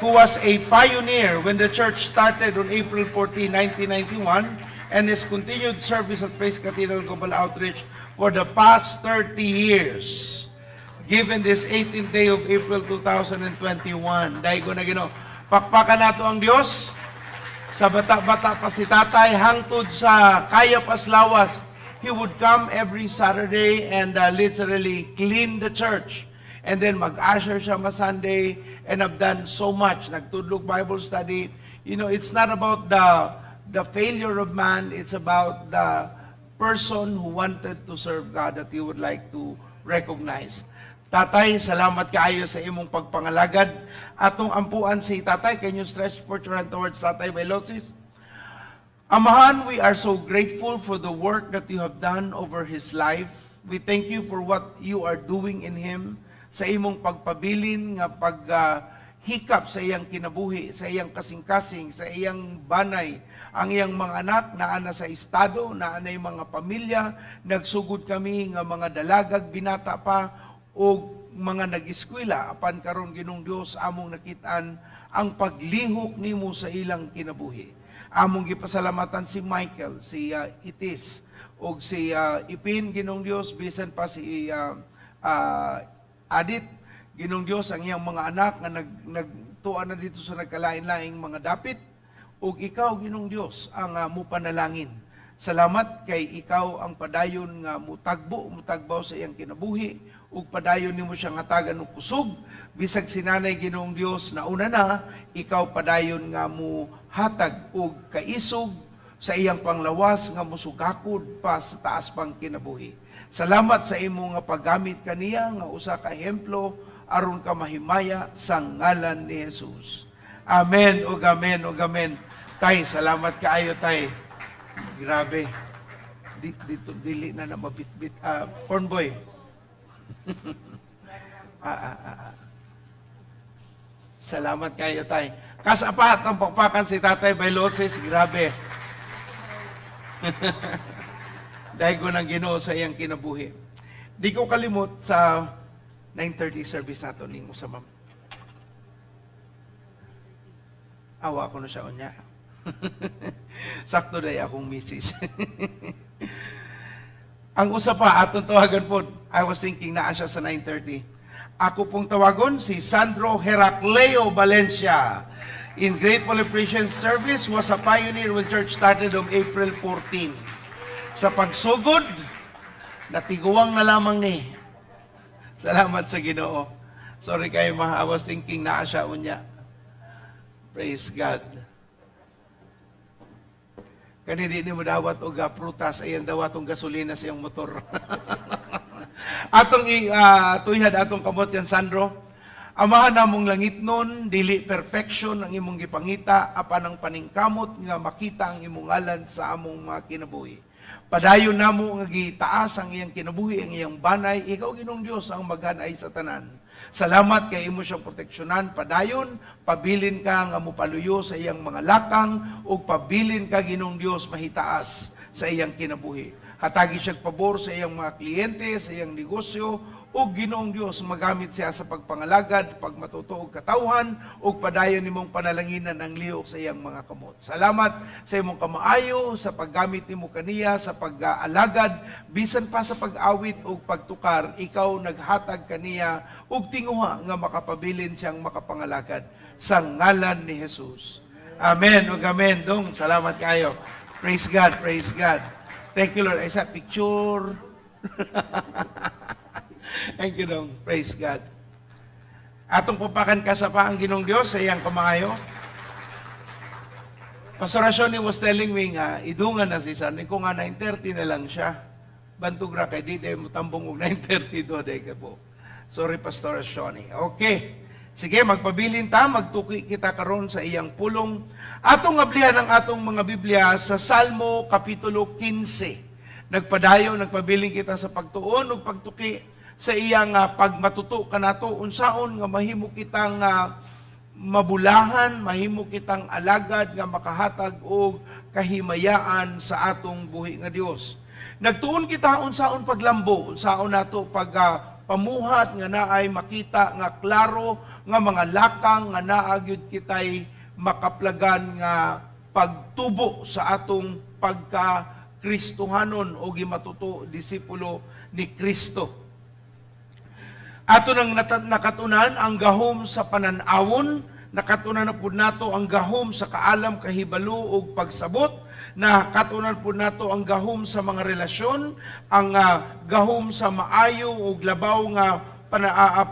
who was a pioneer when the church started on April 14, 1991, and has continued service at Praise Cathedral Global Outreach for the past 30 years. Given this 18th day of April 2021. Dahil ko na gino, pakpakan nato ang Diyos. Sa bata-bata pa si tatay, hangtod sa kaya paslawas, he would come every Saturday and literally clean the church. And then mag-usher siya Sunday, and I've done so much. Nagtudlog Bible study. You know, it's not about the failure of man, it's about the person who wanted to serve God that you would like to recognize. Tatay, salamat kaayo sa imong pagpangalagad. Atong ampuan si Tatay, can you stretch forth your hand towards Tatay Velocis? Amahan, we are so grateful for the work that you have done over his life. We thank you for what you are doing in him, sa imong pagpabilin, nga paghikap sa iyang kinabuhi, sa iyang kasing-kasing, sa iyang banay, ang iyang mga anak, naana sa estado, naana yung mga pamilya, nagsugod kami nga mga dalagag, binata pa, o mga nag-eskwela, apan karon Ginong Dios among nakitaan ang paglihok nimo sa ilang kinabuhi. Among gipasalamatan si Michael, si Itis, o si Ipin, Ginong Dios, bisan pa si Adit, Ginong Dios, ang iyang mga anak nga nagtuan na dito sa nagkalain-laing mga dapit, o ikaw, Ginong Dios, ang mupanalangin. Salamat kay ikaw ang padayon nga mutagbaw sa iyang kinabuhi, ug padayon nimo siyang hatagan og kusog, bisag sinanay Ginoong Dios na una na, ikaw padayon nga mo hatag og kaisog sa iyang panglawas nga musugakod pa sa taas pang kinabuhi. Salamat sa imo nga paggamit kaniya nga usa ka ehemplo aron ka mahimaya sa ngalan ni Jesus. Amen ug amen ug amen. Tay, salamat kaayo tay. Grabe. Dito dili na mabitbit. Cornboy. Salamat kayo tay. Kasapat ang pakpakan si Tatay Velocis. Grabe. Dahil ko nang Ginoo sa iyang kinabuhi. Di ko kalimot sa 9:30 service nato ning sa ma'am. Awa ko na siya unya. Sakto day akong misis. Ang usa pa atong tawagan po, I was thinking naa siya sa 9:30. Ako pong tawagon si Sandro Heracleo Valencia. In Grateful Appreciation Service, was a pioneer when church started on April 14. Sa pagsugod, natiguang na lamang ni. Salamat sa Ginoo. Sorry kayo ma, I was thinking naa siya unya. Praise God. Kani di mo dawat og prutas, ayan dawat og gasolina sa iyang motor. Atong tuyhad atong kamot yan Sandro. Amahan namong langit nun, dili perfection ang imong gipangita, apan ang paningkamot nga makita ang imong ngalan sa among mga kinabuhi. Padayon namo nga gitaas ang iyang kinabuhi, ang iyang banay, ikaw Ginong Dios ang maghanay sa tanan. Salamat kay imo siyang proteksyonan, padayon, pabilin ka nga mupaluyo sa iyang mga lakang, o pabilin ka Ginong Dios mahitaas sa iyang kinabuhi. Hatagi siya pabor sa iyang mga kliyente, sa iyang negosyo, o Ginoong Dios magamit siya sa pagpangalagad, pagmatutuog katawhan, o padayon nimong panalanginan ang lihok sa iyang mga kamot. Salamat sa imong kamaayo, sa paggamit nimo kaniya, sa pag-aalagad, bisan pa sa pag-awit o pagtukar, ikaw naghatag kaniya, o tinguha nga makapabilin siyang makapangalagad sa ngalan ni Jesus. Amen o amen. Dong, salamat kayo. Praise God, praise God. Thank you Lord. Ay sa picture. Thank you, Dong. Praise God. Atong pupakan ka sa paang Ginong Dios sa iyang kamaayo. Pastor Rashoni was telling me nga, idungan na si San, kung nga 9:30 na lang siya. Bantog ra kay di mo tambong og 9:30 do day ka po. Sorry, Pastor Rashoni. Okay. Sige, magpabilin ta, magtuki kita karon sa iyang pulong. Atong ablihan ang atong mga Biblia sa Salmo Kapitulo 15. Nagpabilin kita sa pagtuon ug pagtuki sa iyang pagmatuto kanato unsaon nga mahimo kitang mabulahan, mahimo kitang alagad nga makahatag og kahimayaan sa atong buhi nga Dios. Nagtuon kita unsaon paglambo, unsaon nato pamuhat nga naay makita nga klaro nga mga lakang nga naagyud kitay makaplagan nga pagtubo sa atong pagka-Kristohanon o gimatuto disipulo ni Kristo. Ato nang nakatunan ang gahom sa pananawon, nakatunan na po nato ang gahom sa kaalam, kahibalo ug pagsabot, nakatunan po nato ang gahom sa mga relasyon, ang gahom sa maayo ug labaw nga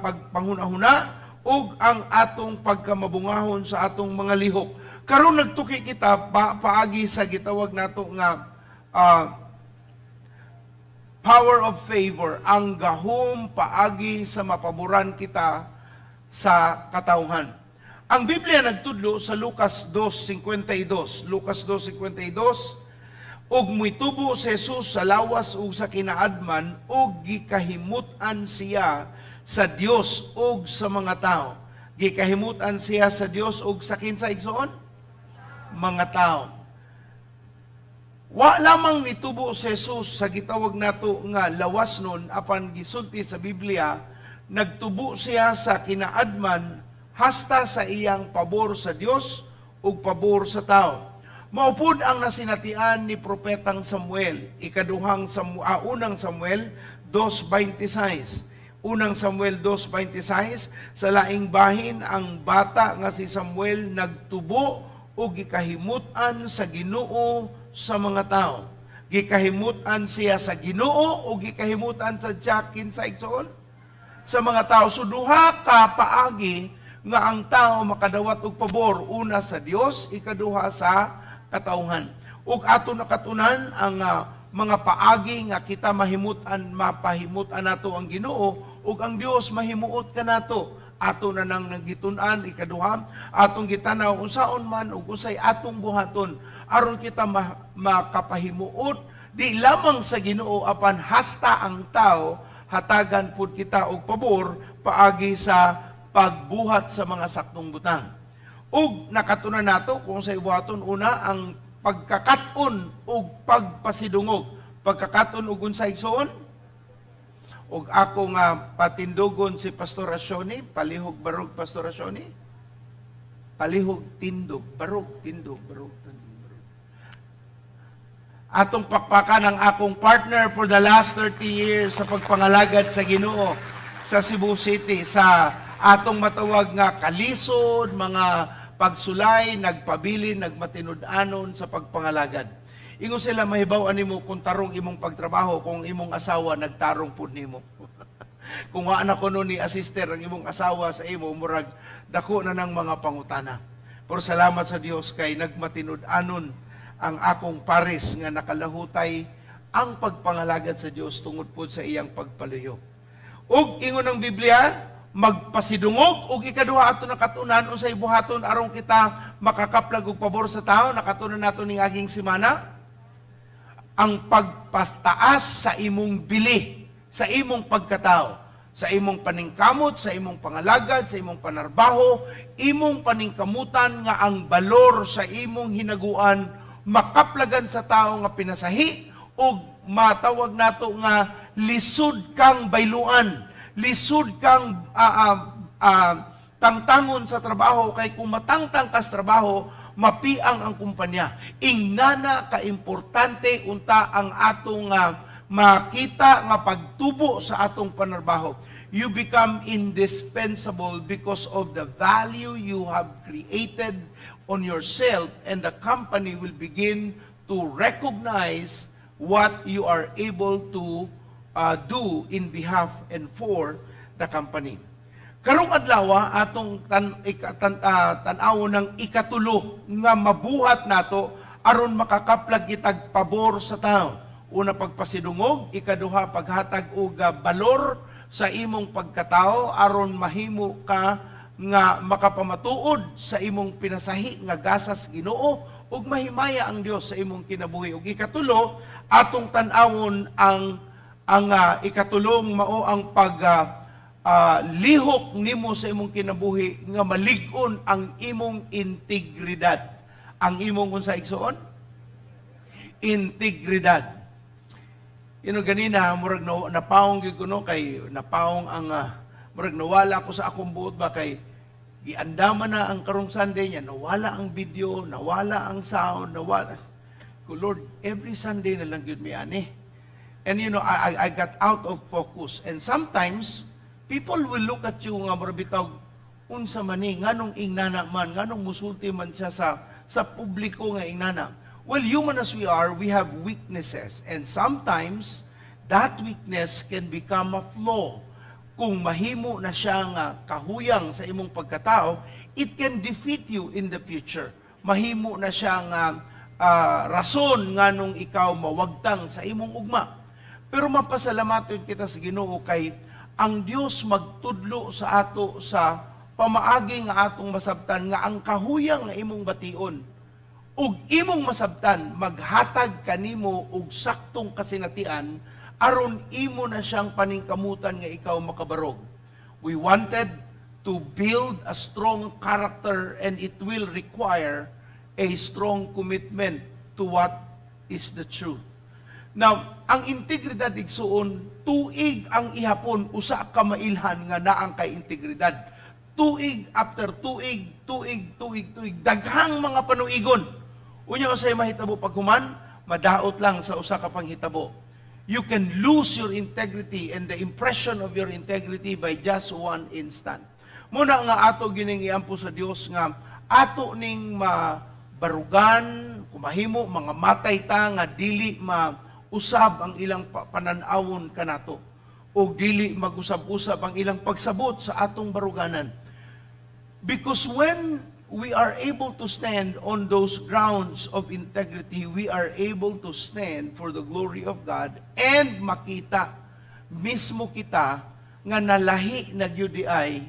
pagpanghuna-huna, ug ang atong pagkamabungahon sa atong mga lihok. Karon nagtuki kita paagi sa gitawag nato nga power of favor, ang gahom paagi sa mapaboran kita sa katawhan. Ang Biblia nagtudlo sa Lucas 2:52. Lucas 2:52, ug muitubo si Jesus sa lawas ug sa kinaadman ug gikahimutan siya sa Dios ug sa mga tao. Gikahimutan siya sa Dios ug sa kinsa igsoon? Mga tao. Wa lamang nitubo si Jesus sa gitawag nato nga lawas nun apan gisulti sa Biblia, nagtubo siya sa kinaadman hasta sa iyang pabor sa Dios ug pabor sa tao. Maupod ang nasinatian ni propetang Samuel, unang Samuel 2:26. Unang Samuel 2:26, sa laing bahin ang bata nga si Samuel nagtubo ug gikahimutan sa Ginoo sa mga tao. Gikahimutan siya sa Ginoo o gikahimutan sa Jakin sa igsoon? Sa mga tao. So duha ka paagi nga ang tao makadawat og pabor, una sa Dios, ikaduha sa katawhan. Ug ato nakatunan ang mga paagi nga kita mapahimutan nato ang Ginoo ug ang Dios mahimuot ka nato. Ato na nang nagitun-an, ikaduha, atong gitanaw unsaon man ug unsay atong buhaton aron kita makapahimuot di lamang sa Ginoo apan hasta ang tao hatagan pud kita og pabor paagi sa pagbuhat sa mga saktong butang. Ug nakatunan nato kung sa ibuhaton una ang pagkakaton ug pagpasidungog. Pagkakaton ug unsay igsoon? Ug ako nga patindogon si Pastor Asyoni, palihog barog Pastor Asyoni. Palihog tindog, barog tindog, barog tindog, barog. Atong pakpakan ang akong partner for the last 30 years sa pagpangalagad sa Ginoo sa Cebu City, sa atong matawag nga kalisod, mga pagsulay, nagpabilin, nagmatinud-anon sa pagpangalagad. Ingon sila mahibaw-an nimo kung tarong imong pagtrabaho, kung imong asawa nagtarong pud nimo. Kung wa na kuno ni asister ang imong asawa sa imo, murag dako na ng mga pangutana. Pero salamat sa Dios kay nagmatinud-anon ang akong pares nga nakalahutay ang pagpangalagad sa Dios tungod pud sa iyang pagpaluyo. Ug ingon ng Biblia, magpasidungog ug ikaduha ato nakatunan unsay buhaton aron kita makakaplag og pabor sa tao. Nakatunan nato ning aging semana ang pagpastaas sa imong bili, sa imong pagkatao, sa imong paningkamot, sa imong pangalagad, sa imong panarbaho, imong paningkamutan nga ang balor sa imong hinaguan makaplagan sa tao nga pinasahi o matawag nato nga lisod kang bayluan, lisod kang tangtangon sa trabaho, kay kung matangtang ka sa trabaho, mapiang ang kumpanya. Ingnana ka-importante unta ang atong makita nga pagtubo sa atong panarbaho. You become indispensable because of the value you have created on yourself, and the company will begin to recognize what you are able to do in behalf and for the company. Karong adlaw atong tan-aw ng ikatulo nga mabuhat nato aron makakaplag kitag pabor sa tao. Una, pagpasidungog; ikaduha, paghatag og balor sa imong pagkatao aron mahimo ka nga makapamatuod sa imong pinasahi nga gasas Ginoo ug mahimaya ang Dios sa imong kinabuhi. Ug ikatulo, atong tan-awon ang ikatulong mao ang lihok nimo sa imong kinabuhi nga malig-on ang imong integridad. Ang imong unsa igsoon? Integridad. Ganina, murag napaong gyud ko no, kay napaong ang, murag nawala ko sa akong buot ba, kay giandaman na ang karong Sunday niya, nawala ang video, nawala ang sound, nawala. Ko, Lord, every Sunday na lang yun may ani. And I got out of focus. And sometimes, people will look at you nga marabitaw, unsa man ni, nganong ingnana man, nganong musulti man siya sa publiko nga ingnana. Well, human as we are, we have weaknesses. And sometimes, that weakness can become a flaw. Kung mahimo na siya nga kahuyang sa imong pagkatao, it can defeat you in the future. Mahimo na siya nga rason nga nung ikaw mawagtang sa imong ugma. Pero mapasalamaton kita sa Ginoo kay ang Dios magtudlo sa ato sa pamaagi nga atong masabtan nga ang kahuyang nga imong bation ug imong masabtan maghatag kanimo og saktong kasinatian aron imo na siyang paningkamutan nga ikaw makabarog. We wanted to build a strong character and it will require a strong commitment to what is the truth. Now, ang integridad igsuon, tuig ang ihapon, usa ka mailhan nga naang kay integridad. Tuig after tuig, daghang mga panuigon. Unya usay mahitabo paghuman, madaot lang sa usa ka panghitabo. You can lose your integrity and the impression of your integrity by just one instant. Muna nga ato gining iampo sa Dios nga ato ning mabarugan, kumahimo mga matay ta nga dili usab ang ilang pananawon kanato o dili mag-usab-usab ang ilang pagsabot sa atong baruganan. Because when we are able to stand on those grounds of integrity, we are able to stand for the glory of God and makita mismo kita nga nalahi na gyud ay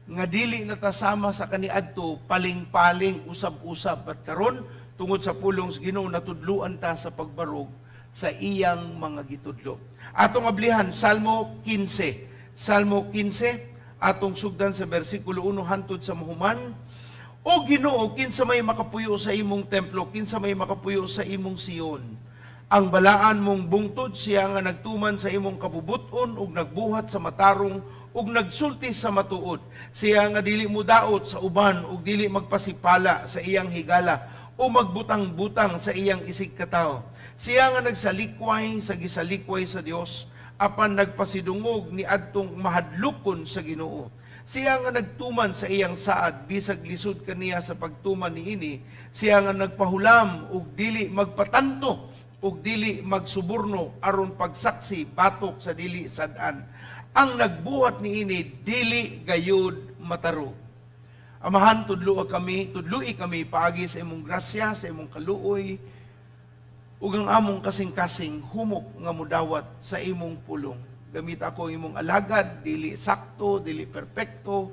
nga dili natasama sa kaniadto paling-paling usab-usab at karon tungod sa pulong sa Ginoo natudluan ta sa pagbarog sa iyang mga gitudlo. Atong ablihan, Salmo 15. Salmo 15, atong sugdan sa versikulo 1 hantod sa mahuman. O Ginoo, kinsa may makapuyo sa imong templo, kinsa may makapuyo sa imong Sion. Ang balaan mong bungtod siya nga nagtuman sa imong kabubuton ug nagbuhat sa matarong ug nagsulti sa matuod. Siya nga dili mudaot sa uban ug dili magpasipala sa iyang higala o magbutang-butang sa iyang isig katao. Siya nga nagsalikway sa gisalikway sa Dios, apan nagpasidungog ni adtong mahadlukon sa Ginoo. Siya nga nagtuman sa iyang saad, bisag lisod kaniya sa pagtuman niini. Siya nga nagpahulam ug dili magpatanto ug dili magsuborno aron pagsaksi batok sa dili sad-an. Ang nagbuhat niini dili gayud mataro. Amahan, tudloi kami paagi sa imong grasya, sa imong kaluoy, ug ang among kasing-kasing humok nga mudawat sa imong pulong. Gamit ako imong alagad, dili sakto, dili perpekto,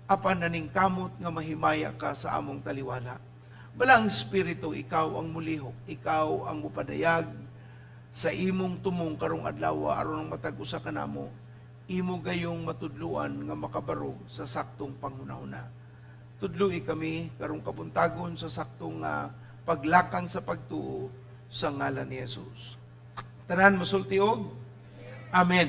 apan naningkamot nga mahimaya ka sa among taliwala. Balang Espiritu, ikaw ang mulihok, ikaw ang mupadayag sa imong tumong karong adlaw aron matag-usa kanamo, imo gayong matudluan nga makabarog sa saktong panghunahuna. Tudloi kami karong kabuntagon sa saktong paglakang sa pagtuo sa ngalan ni Jesus. Tanan masulti og amen.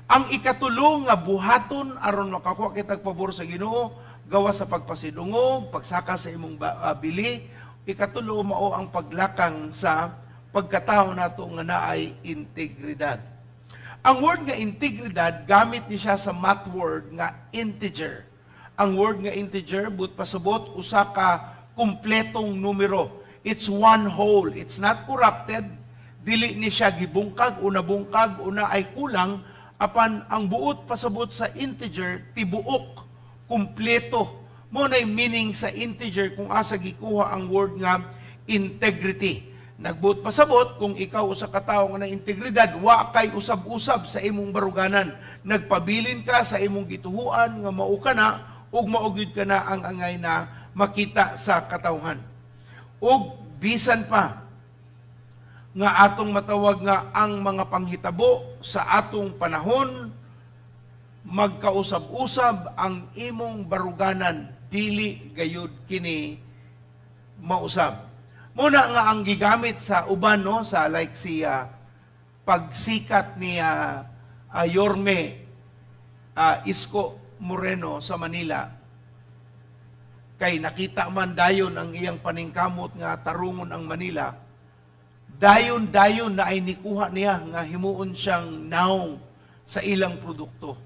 Ang ikatulong nga buhaton aron makakuha kitag pabor sa Ginoo gawa sa pagpasidungog, pagsaka sa imong bili, ikatulo mao ang paglakang sa pagkatao nato nga naay integridad. Ang word nga integridad gamit ni siya sa math word nga integer. Ang word nga integer but pasabot usa ka kumpletong numero. It's one whole. It's not corrupted. Dili ni siya gibungkag o nabungkag o na ay kulang. Apan ang buot pasabot sa integer, tibuok, kumpleto. Mo na'y meaning sa integer kung asa gikuha ang word nga integrity. Nagbuot pasabot kung ikaw usa ka tawo nga na integridad, wa kay usab-usab sa imong baruganan. Nagpabilin ka sa imong gituhuan nga mao ka na ug maugid ka na ang angay na makita sa katawhan. O bisan pa nga atong matawag nga ang mga panghitabo sa atong panahon magkausab-usab ang imong baruganan dili gayud kini mausab. Muna nga ang gigamit sa uban no sa like si pagsikat ni Yorme Isko Moreno sa Manila, kay nakita man dayon ang iyang paningkamot nga tarungon ang Manila, dayon-dayon na ay nikuha niya nga himuon siyang naong sa ilang produkto.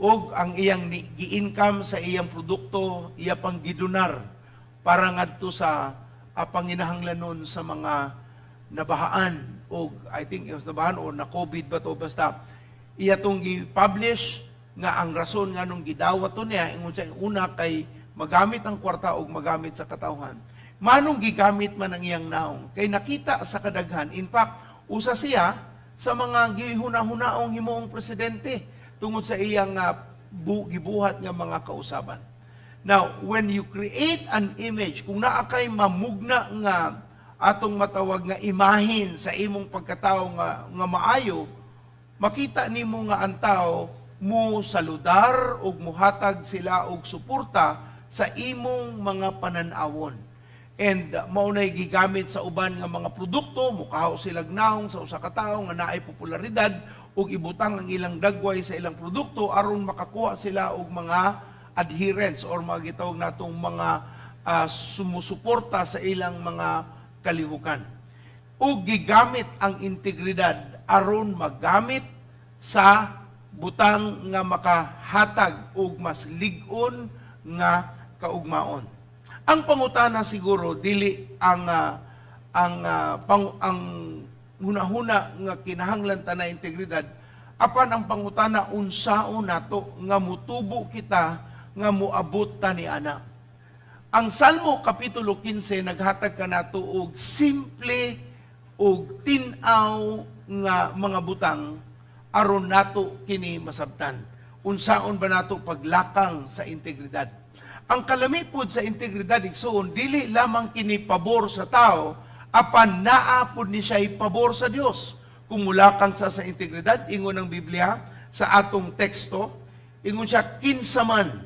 Og ang iyang gi-income sa iyang produkto, iya pang gidunar para ngadto sa panginahanglanon sa mga nabahaan, o I think it was nabahaan o na COVID ba to, basta iya tong gi-publish nga ang rason nga nung gidawat to niya, ingon siya una kay magamit ang kwarta o magamit sa katawhan. Manong gigamit man ang iyang naong, kay nakita sa kadaghan. In fact, usa siya sa mga gihuna-hunaong himuong presidente tungod sa iyang gibuhat nga mga kausaban. Now, when you create an image, kung naa kay mamugna nga atong matawag nga imahin sa imong pagkatao nga maayo, makita nimo nga ang tao mo saludar o muhatag sila og suporta sa imong mga pananawon. And maunay gigamit sa uban nga mga produkto, mukahaw silang naong sa usa ka tawo nga naay popularidad ug ibutang ang ilang dagway sa ilang produkto aron makakuha sila og mga adherents or mga gitawag natong mga sumusuporta sa ilang mga kalihukan. Ug gigamit ang integridad aron magamit sa butang nga makahatag og mas lig-on nga kaugmaon. Ang pangutana siguro dili ang hunahuna nga kinahanglan ta na integridad, apan ang pangutana unsaon nato nga mutubo kita nga moabot ta ni ana. Ang Salmo kapitulo 15 naghatag kanato og simple og tin-aw nga mga butang aron nato kini masabtan. Unsaon ba nato paglakang sa integridad? Ang kalamipod sa integridad, igsoon, dili lamang kini pabor sa tao, apan naapod ni siya pabor sa Dios. Kung mulakang sa integridad, ingon ng Biblia, sa atong teksto, ingon siya, kinsaman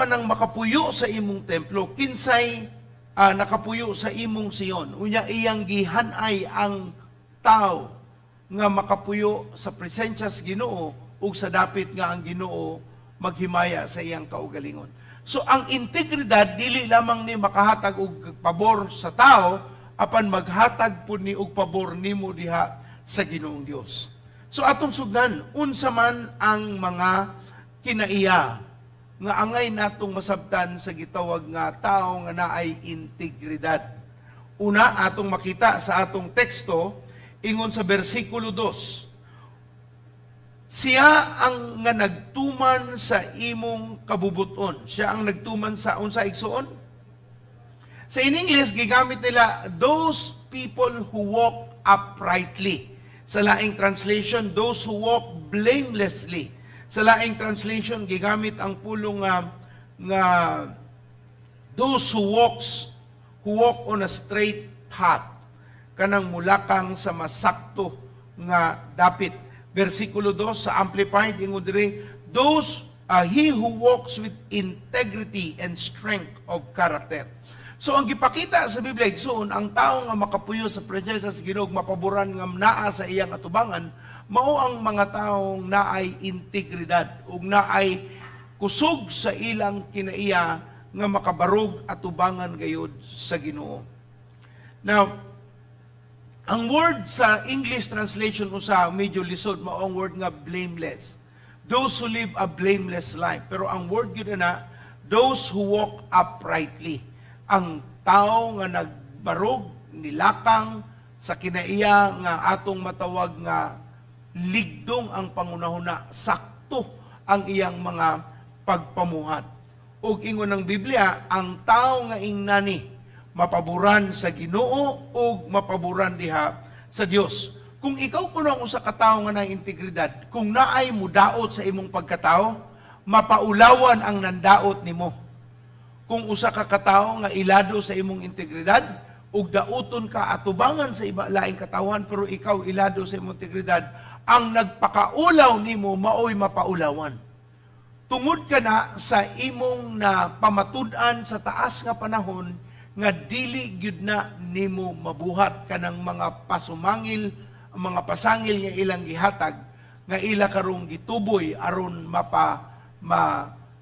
ang makapuyo sa imong templo, kinsay nakapuyo sa imong Sion. Unya iyang gihanay ang tao nga makapuyo sa presensya sa Ginoo ug sa dapit nga ang Ginoo maghimaya sa iyang kaugalingon. So ang integridad dili lamang ni makahatag og pabor sa tao, apan maghatag pud ni og pabor nimo diha sa Ginoong Dios. So atong sugdan, unsa man ang mga kinaiya nga angay natong masabtan sa gitawag nga tao nga naay integridad. Una, atong makita sa atong teksto, ingon sa bersikulo 2, siya ang nga nagtuman sa imong kabubuton. Siya ang nagtuman sa unsa igsuon? Sa in English, gigamit nila, those people who walk uprightly. Sa laing translation, those who walk blamelessly. Sa laing translation, gigamit ang pulong nga those who walk on a straight path. Kanang mulakang sa masakto nga dapit. Versikulo 2 sa Amplified, ingon diri, he who walks with integrity and strength of character. So ang gipakita sa Biblia, igsoon, ang tao nga makapuyo sa presensya sa Ginoo, mapaboran nga naa sa iyang atubangan, mao ang mga taong naay integridad ug naay kusog sa ilang kinaiya nga makabarog atubangan gayud sa Ginoo. Now, ang word sa English translation usa medyo lisod, mao ang word nga blameless. Those who live a blameless life. Pero ang word gyud na, those who walk uprightly. Ang tao nga nagbarog, nilakang sa kinaiya nga atong matawag nga ligdong ang pangunahuna, sakto ang iyang mga pagpamuhat. Ug ingon ng Biblia, ang tao nga ingnani mapaboran sa Ginoo o mapaboran diha sa Dios. Kung ikaw kuno ang usa ka tawo nga naay integridad, kung naay mudaot sa imong pagkatao, mapaulawan ang nandaot nimo. Kung usa ka katawo nga ilado sa imong integridad, ug dauton ka atubangan sa iba laing katawan, pero ikaw ilado sa imong integridad, ang nagpakaulaw nimo maoy mapaulawan. Tungod ka na sa imong na pamatud-an sa taas nga panahon, nga dili gyud na nimo mabuhat kanang mga pasumangil, mga pasangil nga ilang gihatag nga ila karong gituboy aron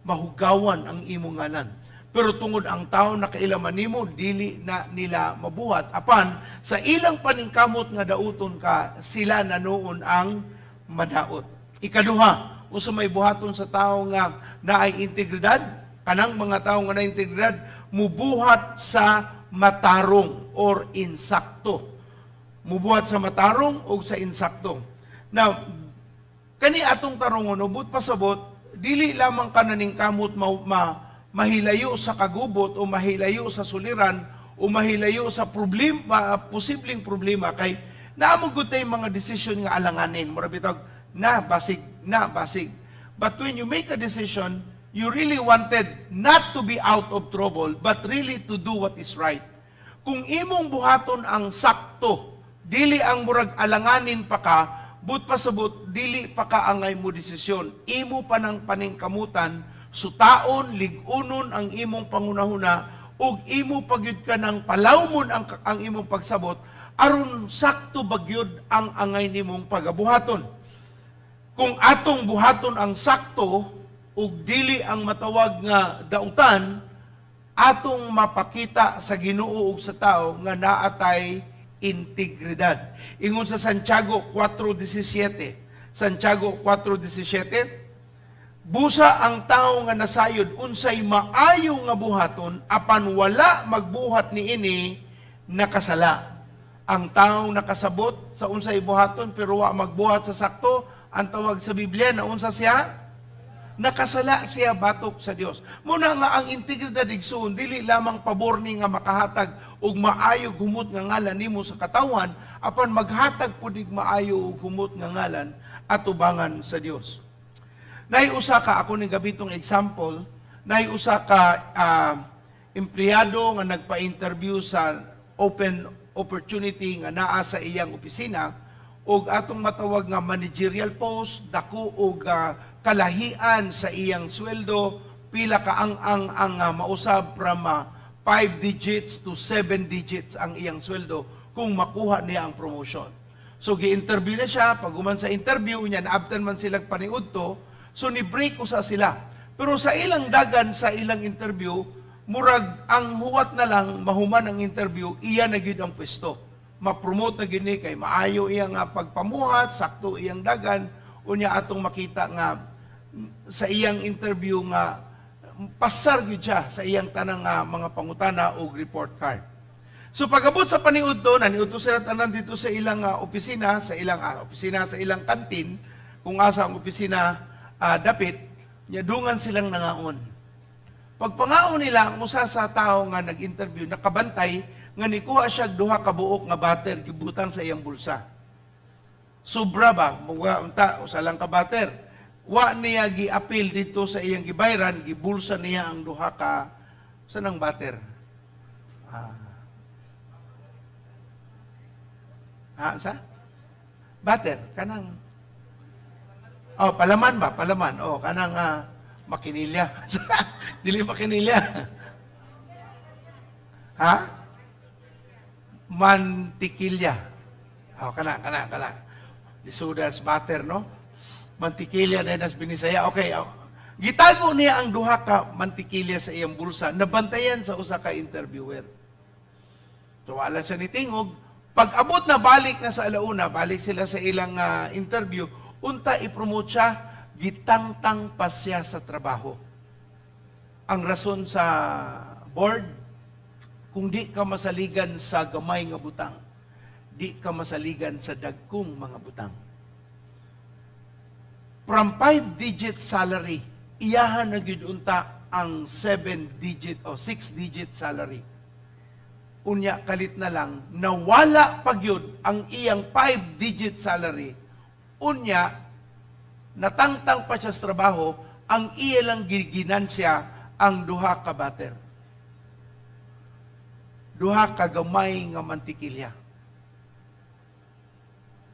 mahugawan ang imong ngalan. Pero tungod ang tao na kailaman nimo, dili na nila mabuhat. Apan, sa ilang paningkamot nga dauton ka, sila na noon ang madaot. Ikaduha, usa may buhaton sa tao nga naay integridad, kanang mga tao nga naay integridad, mubuhat sa matarong or insakto. Mubuhat sa matarong o sa insakto. Now, kani atong tarongon, ubot pasabot, dili lamang kananing kamot mahilayo sa kagubot o mahilayo sa suliran o mahilayo sa problema, posibleng problema kay naamugod tay mga desisyon nga alanganin. Mura bitag na basig. But when you make a decision, you really wanted not to be out of trouble, but really to do what is right. Kung imong buhaton ang sakto, dili ang murag alanganin pa ka, but pasabot, dili pa ka angay mo desisyon. Imo pa ng paningkamutan, sutaon, ligunon ang imong pangunahuna, ug imo pagyud ka ng palawmon ang imong pagsabot, aron sakto bagyod ang angay nimong pagabuhaton. Kung atong buhaton ang sakto, ug dili ang matawag nga dautan, atong mapakita sa Ginoo ug sa tao nga naatay integridad. Ingon sa Santiago 4:17, Santiago 4:17, busa ang tao nga nasayod unsay maayo nga buhaton apan wala magbuhat niini nakasala. Ang taong nakasabot sa unsay buhaton pero wa magbuhat sa sakto, ang tawag sa Biblia na unsa siya? Nakasala siya batok sa Dios. Muna nga ang integridad igsoon dili lamang pabor ni nga makahatag og maayo gumot nga ngalan nimo sa katawan apan maghatag pud ig maayo og gumot nga ngalan atubangan sa Dios. Naiusa ka, ako ni gabitong example, naiusa ka empleyado nga nagpa-interview sa open opportunity nga naa sa iyang opisina og atong matawag nga managerial post, dako og kalahian sa iyang sweldo, pila ka ang mausab from 5 digits to 7 digits ang iyang sweldo kung makuha niya ang promotion. So gi-interview na siya, pag human sa interview niya, naabtan man silang paniudto, so ni-break usa sila. Pero sa ilang dagan, sa ilang interview, murag ang huwat na lang, mahuman ang interview, iya na gyud ang pwesto. Ma-promote na gyud ni kay maayo iya nga pagpamuhat, sakto iyang dagan, unya atong makita nga sa iyang interview nga pasar gyud siya sa iyang tanang mga pangutana o report card. So pagabot sa paniudto, naniudto sila tanan dito sa ilang opisina, sa ilang kantin, kung asa ang opisina dapit, nyadungan silang nangaon. Pagpangaon nila, ang usa sa tao nga nag-interview, nakabantay, nga nikuha siya duha ka buok nga bater, gibutang sa iyang bulsa. Sobra ba? Usa lang ka bater. Wa niya gi-appeal dito sa iyang gibayran, gibulsa niya ang duha ka, sanang bater? Sa? Bater, kanang palaman ba? Palaman. Kanang makinilya. Dili makinilya. Mantikilya. Kana. Lisudas batter, no? Mantikilya na nas binisaya. Okay. Gitago niya ang duha ka mantikilya sa iyang bulsa. Nabantayan sa usa ka interviewer. So wala siya ni tingog. Pag abot na balik na sa alauna, balik sila sa ilang interview, unta i-promote siya, gitangtang pa siya sa trabaho. Ang rason sa board, kung di ka masaligan sa gamay nga butang, di ka masaligan sa dagkong mga butang. From 5-digit salary, iyahan na gyud unta ang 7-digit o 6-digit salary. Unya kalit na lang, nawala pagyud ang iyang 5-digit salary. Unya, natangtang pa siya sa trabaho, ang iya lang ginansya ang duha ka bater. Duha ka gamay nga mantikilya.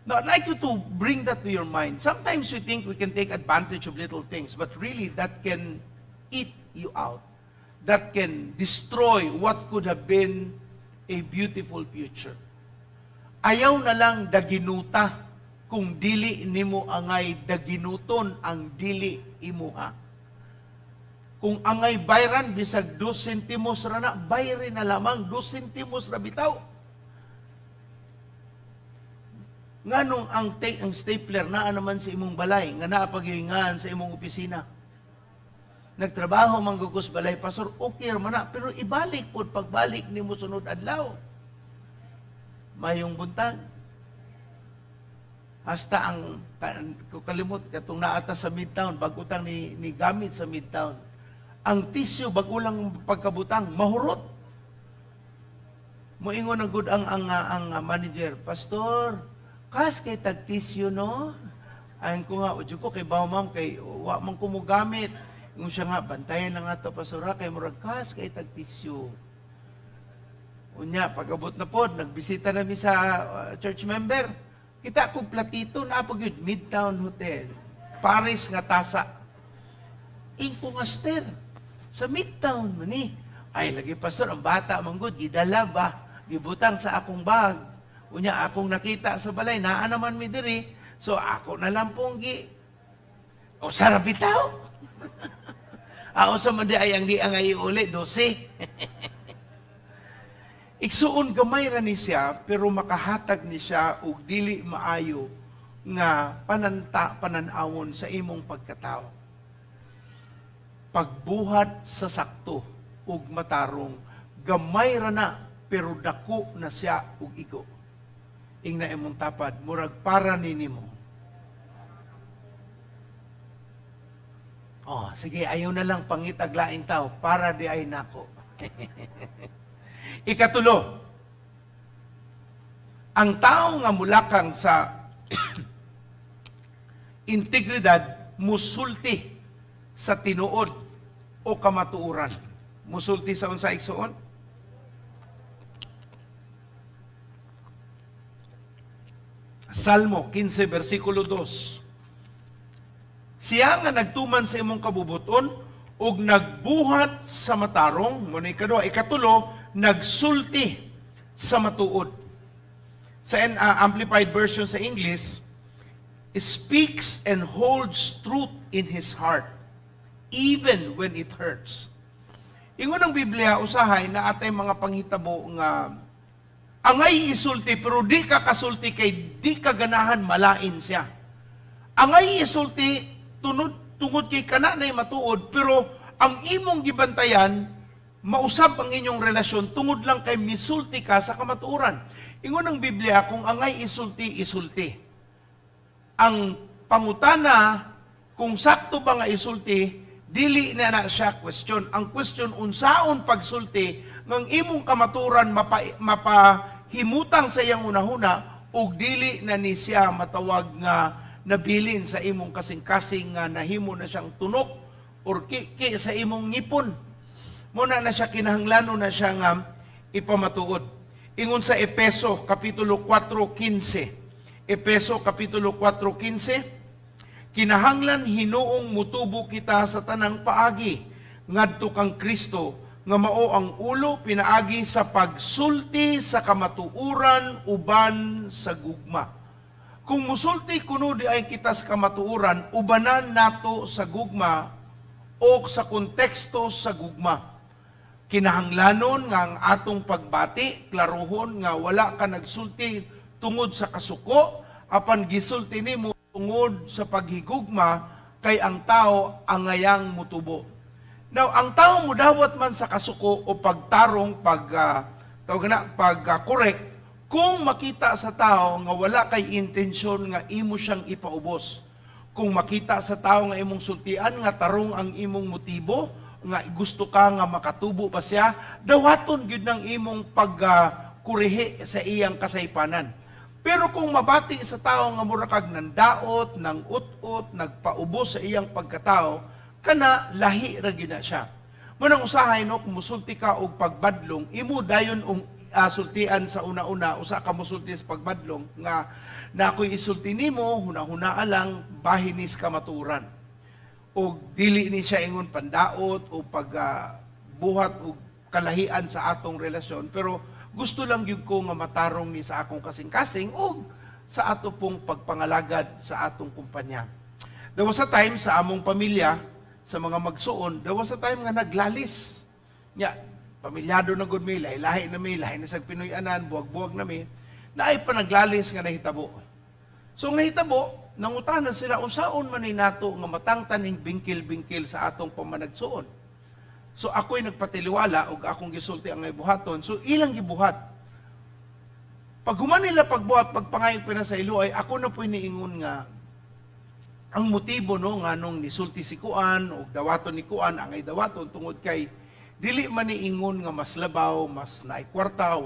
Now, I'd like you to bring that to your mind. Sometimes we think we can take advantage of little things, but really that can eat you out. that can destroy what could have been a beautiful future. Ayaw na lang daginuta kung dili nimo angay daginuton ang dili imuha. Kung angay bayran bisag 2 sentimos ra na, bayre na lamang 2 sentimos ra bitaw. Nganong ang stapler naa naman sa imong balay, nga naa pagyingan sa imong opisina. Nagtrabaho manggugos balay pastor, okay ra man na, pero ibalik pod pagbalik nimo sunod adlaw. Mayong buntag. Hasta ang kalimot katong naata sa Midtown, bagutang ni gamit sa Midtown. Ang tissue bago lang pagkabutang mahurot. Moingon ang good ang manager, pastor, kas kay tag tissue no? Ayon ko nga, udyo ko kay bawo ma'am kay wa man ko mo gamit. Ngung siya nga bantayan lang ato pastora kay murag kas kay tag tissue. Unya pagabot na pod, nagbisita nami sa church member. Kita ko platito na pag yun, Midtown Hotel. Paris nga tasa. Ingko nga ster. Sa Midtown ni. Ay, lagi pastor, ang bata manggod, gidala ba? Gibutang sa akong bag. Unya, akong nakita sa balay, naa naman mi diri. So, ako na lang pong o, sarap bitaw. Ako sa mandi ay ang di angay uli, 12. Igsuon gamay ra ni siya, pero makahatag ni siya og dili maayo nga pananawon sa imong pagkatao. Pagbuhat sa sakto ug matarong, gamay ra na pero dako na siya ug igo. Ingna imong tapad, murag para ninimo. Oh, sige, ayaw na lang pangitaglain tao, para di ay nako. Ikatulo, ang tao nga mulakang sa integridad musulti sa tinuod o kamatuuran. Musulti sa unsa igsuon? Salmo 15 versikulo 2. Siya nga nagtuman sa imong kabubuton ug nagbuhat sa matarong, mo ni kadua, ikatulo, nagsulti sa matuod. Sa Amplified Version sa English, speaks and holds truth in his heart, even when it hurts. Ingon ang Biblia, usahay na atay mga panghitabo nga angay isulti, pero di ka kasulti kay di ka ganahan malain siya. Angay isulti, tungod kay kana na matuod, pero ang imong gibantayan, mausap ang inyong relasyon tungod lang kay misulti ka sa kamatuoran. Ingon ang Biblia, kung angay isulti, isulti. Ang pangutana, kung sakto ba nga isulti, dili na siya question. Ang question, unsaon pagsulti, ng imong kamatuoran mapahimutang sa iyang unahuna, o dili na ni siya matawag nga nabilin sa imong kasing-kasing nga nahimo na siyang tunok, or ki sa imong ngipon. Muna na siya kinahanglanon na siya nga ipamatuod. Ingon sa Epeso kapitulo 4:15. Epeso kapitulo 4:15, kinahanglan hinuong mutubo kita sa tanang paagi ngadto kang Kristo nga mao ang ulo pinaagi sa pagsulti sa kamatuuran uban sa gugma. Kung musulti kuno di ay kita sa kamatuuran, ubanan nato sa gugma o sa konteksto sa gugma. Kinahanglanon nga ang atong pagbati, klaruhon nga wala ka nagsulti tungod sa kasuko, apan gisulti nimo tungod sa paghigugma, kay ang tao angayang mutubo. Now, ang tao mudawat man sa kasuko o pagtarong, pag-correct, kung makita sa tao nga wala kay intensyon nga imo siyang ipaubos. Kung makita sa tao nga imong sultian, nga tarong ang imong motibo, nga gusto ka nga makatubo pa siya, dawaton gyud ng imong pagkurehe sa iyang kasaypanan. Pero kung mabati sa tao nga mura kag nandaot, nang ut-ut, nagpaubos sa iyang pagkatao, kana lahi ra gyud na siya. Munang usahay no, kung musulti ka og pagbadlong, imo dayon sultian sa una-una, usa ka musulti sa pagbadlong nga na ako'y isulti nimo, hunahuna lang bahinis ka maturan. O dili ni siya ingon pandaot o magbuhat og kalahian sa atong relasyon, pero gusto lang gyud ko nga matarong ni sa akong kasing-kasing o sa ato pong pagpangalagad sa atong kumpanya. There was a time sa among pamilya, sa mga magsuon, there was a time nga naglalis. Nya, pamilyado na gud mi, lahi-lahi na mi, lahi na sa Pinoy-anan, buwag-buwag na mi, na ay pa naglalis nga nahitabo. So ang nahitabo, nangutanan sila, unsaon man ni nato nga matangtaning bingkil-bingkil sa atong pamanagsuon. So ako'y nagpatiliwala og akong gisulti ang buhaton. So ilang gibuhat. Pag human nila pagbuhat, pagpangayon pa na sa ilo, ay ako na po'y niingon nga ang motibo no nga nung nisulti si Kuan o dawaton ni Kuan ang ay dawaton tungod kay dili man niingon nga mas labaw, mas naay kwarta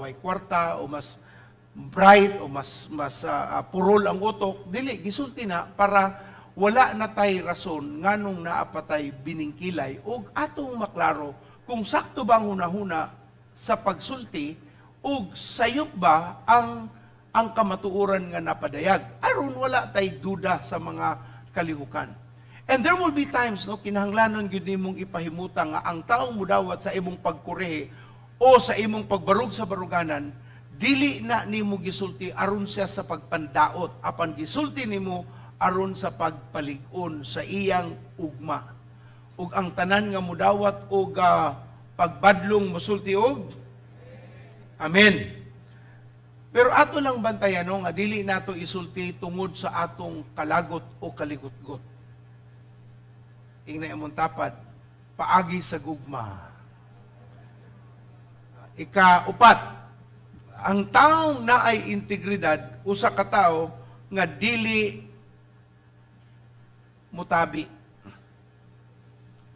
o mas bright o mas purol ang utok, dili gisulti na para wala na tay rason nganong naapatay biningkilay o atong maklaro kung sakto ba ang hunahuna sa pagsulti o sayop ba ang kamatuoran nga napadayag aron wala tay duda sa mga kalihukan. And there will be times no kinahanglanon gyud nimong ipahimutang nga ang taong mudawat sa imong pagkurehe o sa imong pagbarug sa baruganan dili na nimo gisulti aron siya sa pagpandaot apan gisulti nimo aron sa pagpalig-on sa iyang ugma. Ug ang tanan nga mudawat og pagbadlong mosulti og amen. Pero ato lang bantayan no, nga dili nato isulti tungod sa atong kalagot o kaligot-got. Ingna imong tapad, paagi sa gugma. Ika-upat, ang taong naay integridad, usa ka tao nga dili mutabi,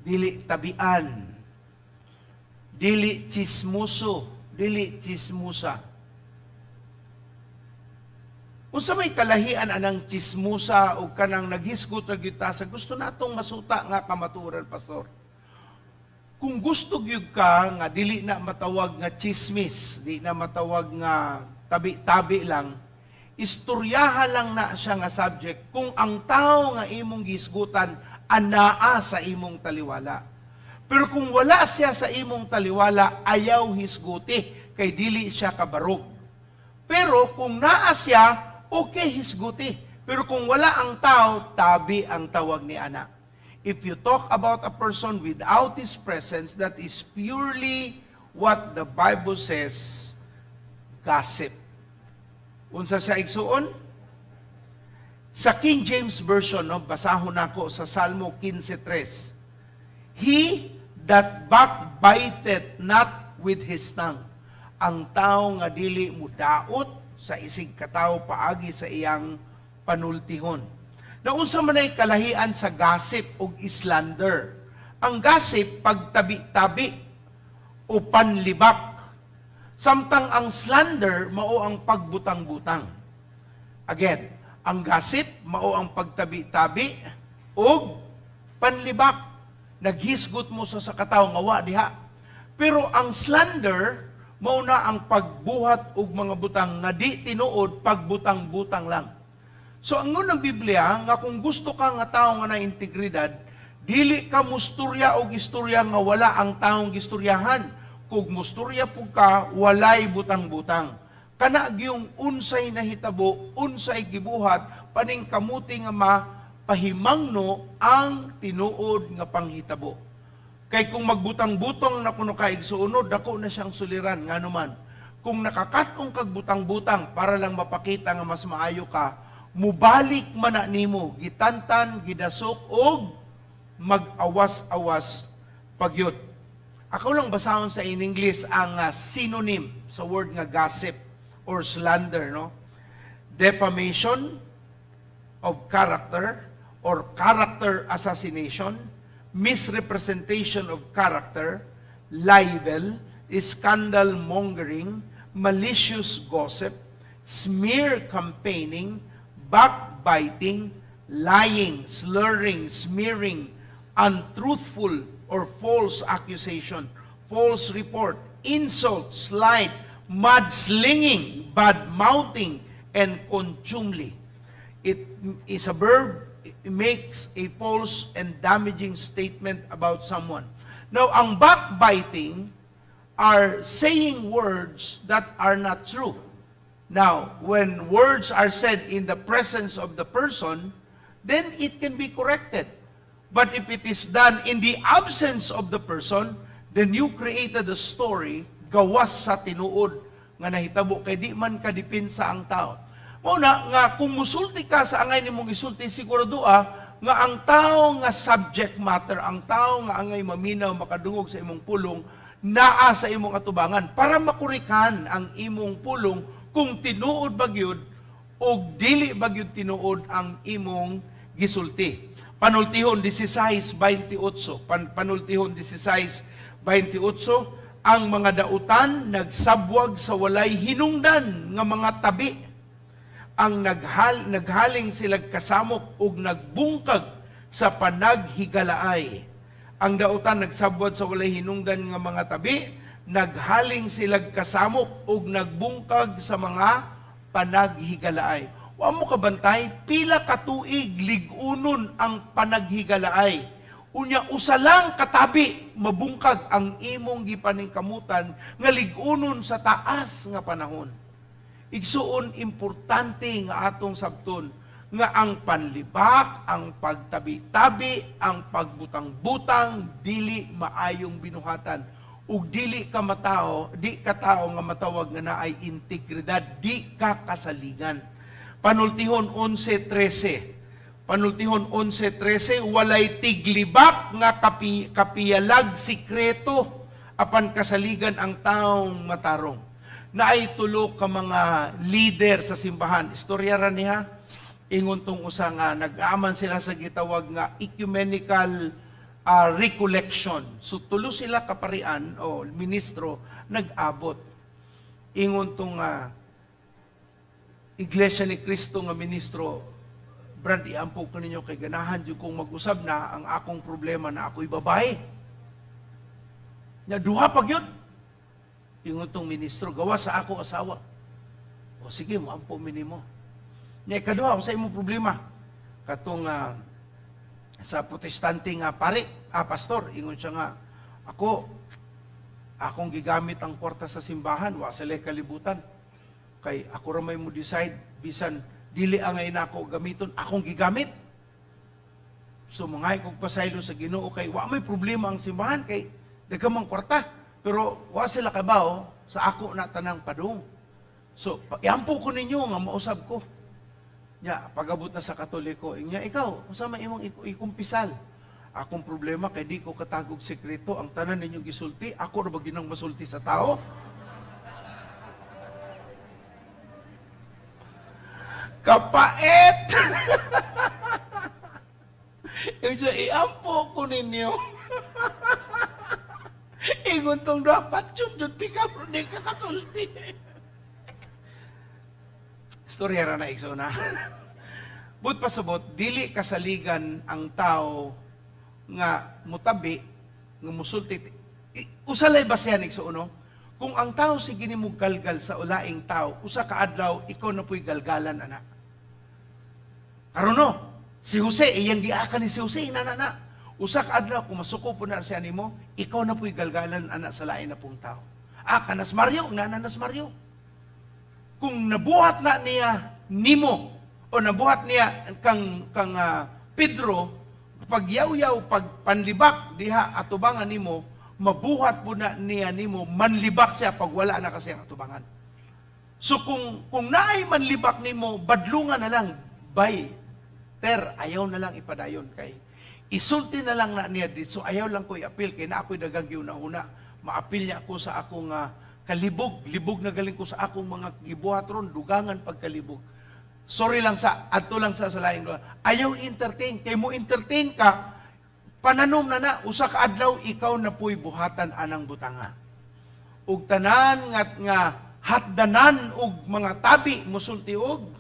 dili tabian, dili chismoso, dili chismusa. Unsa may kalahian anang chismusa o kanang naghisgot na gyud gusto natong masuta nga kamatuoran, pastor. Kung gusto gyud ka nga dili na matawag nga chismis, di na matawag nga tabi-tabi lang, istoryahan lang na siya nga subject kung ang tao nga imong gisgutan anaa sa imong taliwala. Pero kung wala siya sa imong taliwala, ayaw hisguti kay dili siya kabarog. Pero kung naa siya, okay hisguti. Pero kung wala ang tao, tabi ang tawag ni ana. If you talk about a person without his presence, that is purely what the Bible says, gossip. Unsa siya igsuon? Sa King James Version, no, basahon ako sa Salmo 15:3. He that backbiteth not with his tongue. Ang tao nga dili mudaot sa isig katao paagi sa iyang panultihon. Naunsa man ay kalahian sa gossip o slander. Ang gossip, pagtabi-tabi o panlibak. Samtang ang slander, mao ang pagbutang-butang. Again, ang gossip, mao ang pagtabi-tabi o panlibak. Naghisgot mo sa katao nga wa diha. Pero ang slander, mao na ang pagbuhat og mga butang nga di tinuod pagbutang-butang lang. So ang ngunang Biblia nga kung gusto ka nga tawo nga na integridad, dili ka musturya og istorya nga wala ang taong gistoryahan. Kung musturya pug ka, walay butang-butang. Kana gyung unsay nahitabo, unsay gibuhat, paning kamuti nga mapahimangno ang tinuod nga panghitabo. Kay kung magbutang-butang na kuno ka igsuunod, dako na siyang suliran nga naman. Kung nakakatong kag butang-butang para lang mapakita nga mas maayo ka, mubalik man na nimo, gitantan, gidasok og mag-awas-awas pagyud. Ako lang basahon sa in English ang synonym sa word nga gossip or slander, no? Defamation of character or character assassination, misrepresentation of character, libel, scandal mongering, malicious gossip, smear campaigning, backbiting, lying, slurring, smearing, untruthful or false accusation, false report, insult, slight, mudslinging, bad-mouthing, and contumely. It is a verb, it makes a false and damaging statement about someone. Now, ang backbiting are saying words that are not true. Now, when words are said in the presence of the person, then it can be corrected. But if it is done in the absence of the person, then you created a story gawas sa tinuod nga nahitabo kay di man kadipinsa ang tao. Muna nga kung musulti ka sa angay nimong isulti siguro nga ang tao nga subject matter, ang tao nga angay maminaw makadungog sa imong pulong naa sa imong atubangan para makurikan ang imong pulong kung tinuod bagyod o dili bagyod tinuod ang imong gisulti. Panultihon 16:28. Panultihon 16:28, ang mga dautan nagsabwag sa walay hinungdan nga mga tabi. Ang naghaling sila kasamok ug nagbungkag sa panaghigalaay. Ang dautan nagsabwag sa walay hinungdan nga mga tabi, naghaling sila kasamok ug nagbungkag sa mga panaghigalaay. Wa mo kabantay, pila ka tuig ligunon ang panaghigalaay. Unya usa lang katabi mabungkag ang imong gipaningkamutan nga ligunon sa taas nga panahon. Igsuon importante nga atong sabton nga ang panlibak, ang pagtabi-tabi, ang pagbutang-butang dili maayong binuhatan ug dili ka katao nga matawag nga naay integridad, di ka kasalingan. Panultihon 11:13. Panultihon 11:13, walay tiglibak nga kapiyalag sikreto apan kasaligan ang taong matarong. Naay tulo ka mga leader sa simbahan. Istorya ra niya, ingon tong usa nga nag-aaman sila sa gitawag nga ecumenical recollection. So tulo sila kaparian o ministro nag-abot. Ingon tong Iglesia ni Cristo nga ministro, Brad, iampo ko ninyo kay ganahan yung kung mag-usab na ang akong problema na ako'y babae. Nya duha pag yun. Ingon tong ministro, gawa sa akong asawa. O sige, maampo minimo. Nya ikaduha, sa imong problema. Katong sa protestante nga pastor, ingon siya nga, akong gigamit ang kwarta sa simbahan, wa sila kalibutan. Kay ako ramay mo decide, bisan dili angay nako gamiton, akong gigamit. So mangay kog pasaylo sa Ginoo kay wa may problema ang simbahan kay dagamang kwarta, pero wa sila kabaw sa ako na tanang padung. So iampo ko ninyo nga mausab ko. Nya pagabot na sa Katoliko, inya ikaw unsa may imong ikumpisal? Akong problema kay di ko katagog sekreto, ang tanan ninyo gisulti, ako ra ba ginang masulti sa tao? Kapait! Yung siya, iampo ko ninyo. Ingon tong dapat yun, di ka kasulti. Storya ra na ikso na. But pasabot, dili kasaligan ang tao nga mutabi, nga musulti. Usalay ba siya ikso no? Kung ang tao sige ni mo galgal sa ulaing tao, usa ka adlaw, ikaw na po'y galgalan, anak. Karon no, si Jose, iyang giakan ni si Jose, inanana. Usa ka adlaw, kung masuko po na siya nimo, ikaw na po'y galgalan, anak, sa lain na pong tao. Kanas Mario, nananas Mario. Kung nabuhat na niya nimo, o nabuhat niya kang Pedro, pagyaw-yaw, pagpanlibak, diha atubangan nimo, mabuhat po na niya nimo, manlibak siya pag wala na kasi ang atubangan. So kung naay manlibak nimo, badlungan na lang, ayaw na lang ipadayon kay isulti na lang na niya dito. So ayaw lang ko i-appeal kay na ako'y dagagyo na una. Ma-appeal niya ako sa akong kalibog. Libog na galing ko sa akong mga gibuhat ron, dugangan pagkalibog. Sorry lang adto lang sa lain. Ayaw entertain. Kay mo entertain ka, pananom na usa ka adlaw ikaw na puy buhatan anang butanga. Ug tanan nga hatdanan og mga tabi musulti og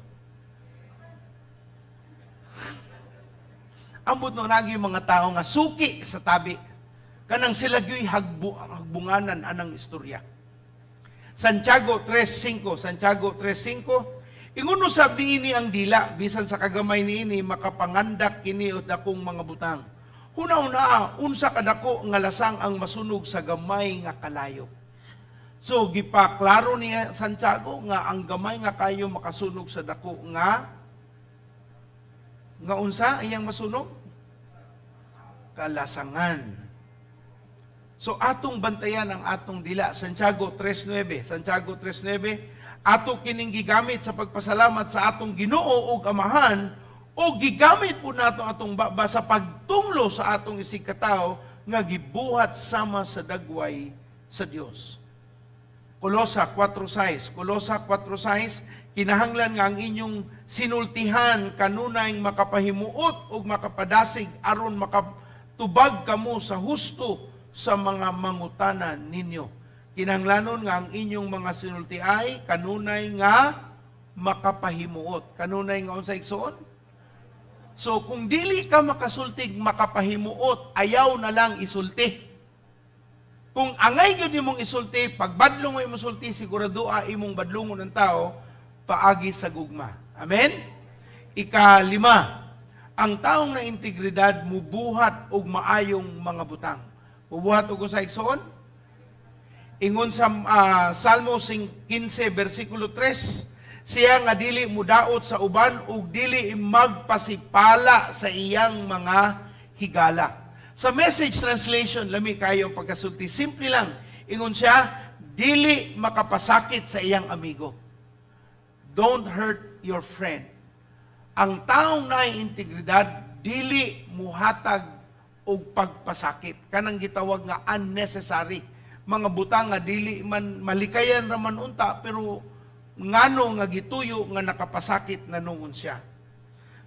ambot no nagi mga tao nga suki sa tabi. Kanang sila gyoy hagbunganan anang istorya. Santiago 3:5, ingon usab niini ang dila bisan sa kagamay niini makapangandak kini og dakong mga butang. Huna-una, unsa kadako nga lasang ang masunog sa gamay nga kalayo. So gipaklaro ni Santiago nga ang gamay nga kayo makasunog sa dako nga unsa iyang masunog? Kalasangan. So atong bantayan ang atong dila. Santiago 3:9. Santiago 3:9, ato kining gigamit sa pagpasalamat sa atong Ginoo ug Amahan, o gigamit po nato atong baba sa pagtunglo sa atong isig katao nga gibuhat sama sa dagway sa Dios. Kolosa 4:6. Kolosa 4:6, kinahanglan nga ang inyong sinultihan kanunay makapahimuot ug makapadasig aron makatubag kamo sa husto sa mga mangutanan ninyo. Kinahanglanon nga ang inyong mga sinulti ay kanunay nga makapahimuot. Kanunay nga unsay igsoon? So kung dili ka makasultig makapahimuot, ayaw na lang isulti. Kung angay gyud nimong isulti, pag badlong mo imong sulti, sigurado imong badlongon ng tao paagi sa gugma. Amen? Ikalima, ang taong na integridad mubuhat og maayong mga butang. Mubuhat og sa igsoon? Ingon sa Salmo 15 versikulo 3, siya nga dili mudaot sa uban ug dili magpasipala sa iyang mga higala. Sa Message translation, lami kayo ang pagkasulti. Simple lang. Ingon siya, dili makapasakit sa iyang amigo. Don't hurt your friend. Ang taong naay integridad, dili muhatag og pagpasakit. Kanang gitawag nga unnecessary. Mga butang nga dili man malikayan ra man unta, pero ngano nga gituyo nga nakapasakit na nungon siya.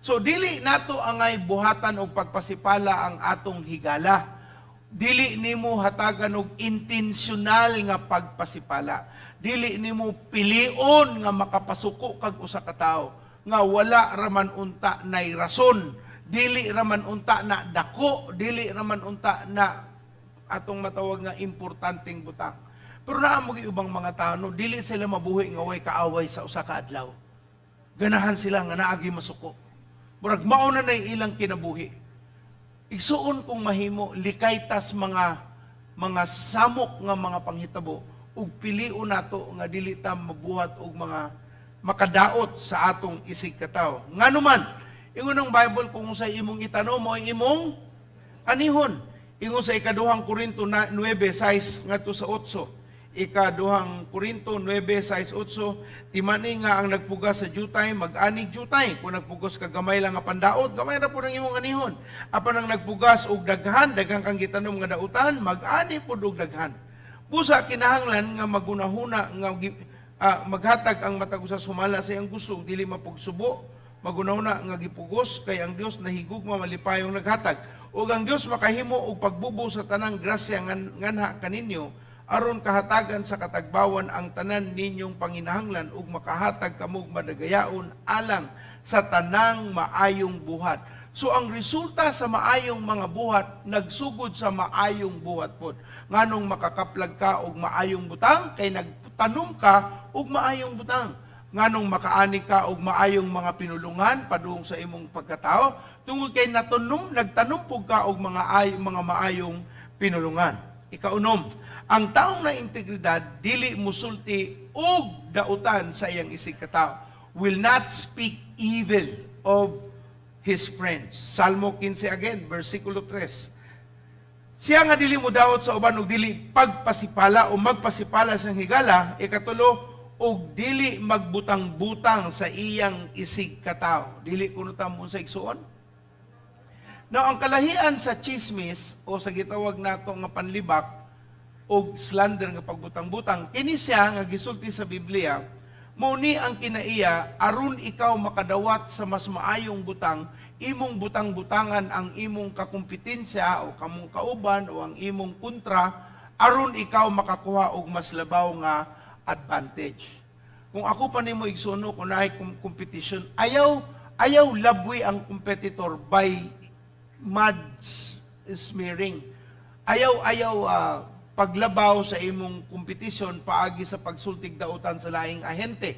So dili nato angay buhatan og pagpasipala ang atong higala. Dili nimo hatagan og intensyonal nga pagpasipala. Dili nimo pilion nga makapasuko kag usa ka tawo nga wala raman unta nay rason. Dili raman unta na dako, dili raman unta na atong matawag nga importanteng butang. Pero naamo ubang mga tao, no, dili sila mabuhi nga way kaaway sa usa ka adlaw. Ganahan sila nga naagi masuko. Murag mao na nay ilang kinabuhi. Igsuon kung mahimo likaytas mga samok nga mga panghitabo ug pilion nato nga dili ta mabuhat og mga makadaot sa atong isig katawo. Nganuman, ingon ang Bible kung sa imong itanaw mo imong anihon. Ingon sa ikaduhang Korinto 9:6 ngadto sa 8. Ikaduhang Korinto 9:6-8, timani nga ang nagpugas sa jutay, mag-anig jutay. Kung nagpugas ka gamay lang nga pandaot, gamay na po ng imong anihon. Apan ang nagpugas og daghan, daghang kang gitanom nga dautan, mag-ani po og daghan. Busa kinahanglan nga magunahuna nga maghatag ang matag sa sumala sa iyang gusto, dili mapugsubo, magunahuna nga gipugos kay ang Dios nahigugma malipayong naghatag. Ug ang Dios makahimo og pagbubo sa tanang grasya nganha kaninyo, aron kahatagan sa katagbawan ang tanan ninyong panginahanglan ug makahatag kamog madagayaon alang sa tanang maayong buhat. So ang resulta sa maayong mga buhat, nagsugod sa maayong buhat pod. Nganong makakaplag ka og maayong butang, kay nagtanom ka og maayong butang. Nganong makaani ka og maayong mga pinulungan padung sa imong pagkatao, tungod kay nagtanom pug ka og mga maayong pinulungan. Ikaunom, ang taong na integridad dili musulti og dautan sa iyang isig katao, will not speak evil of his friends. Salmo 15 again, versikulo 3. Siya nga dili mo daot sa uban og dili pagpasipala o magpasipala sa higala, ikatulo, og dili magbutang-butang sa iyang isig katao. Dili kuno ta mo sa igsuon. Now, ang kalahian sa chismis o sa gitawag nato nga panlibak o slander nga pagbutang-butang, kini siya nga gisulti sa Biblia, mao ni ang kinaiya aron ikaw makadawat sa mas maayong butang, imong butang-butangan ang imong kakumpetensya o kamong kauban o ang imong kontra, aron ikaw makakuha og mas labaw nga advantage. Kung ako pa nimo igsuno kung naay competition, ayaw labwi ang competitor by mud smearing. Ayaw paglabaw sa imong kompetisyon paagi sa pagsultig dautan sa laing ahente.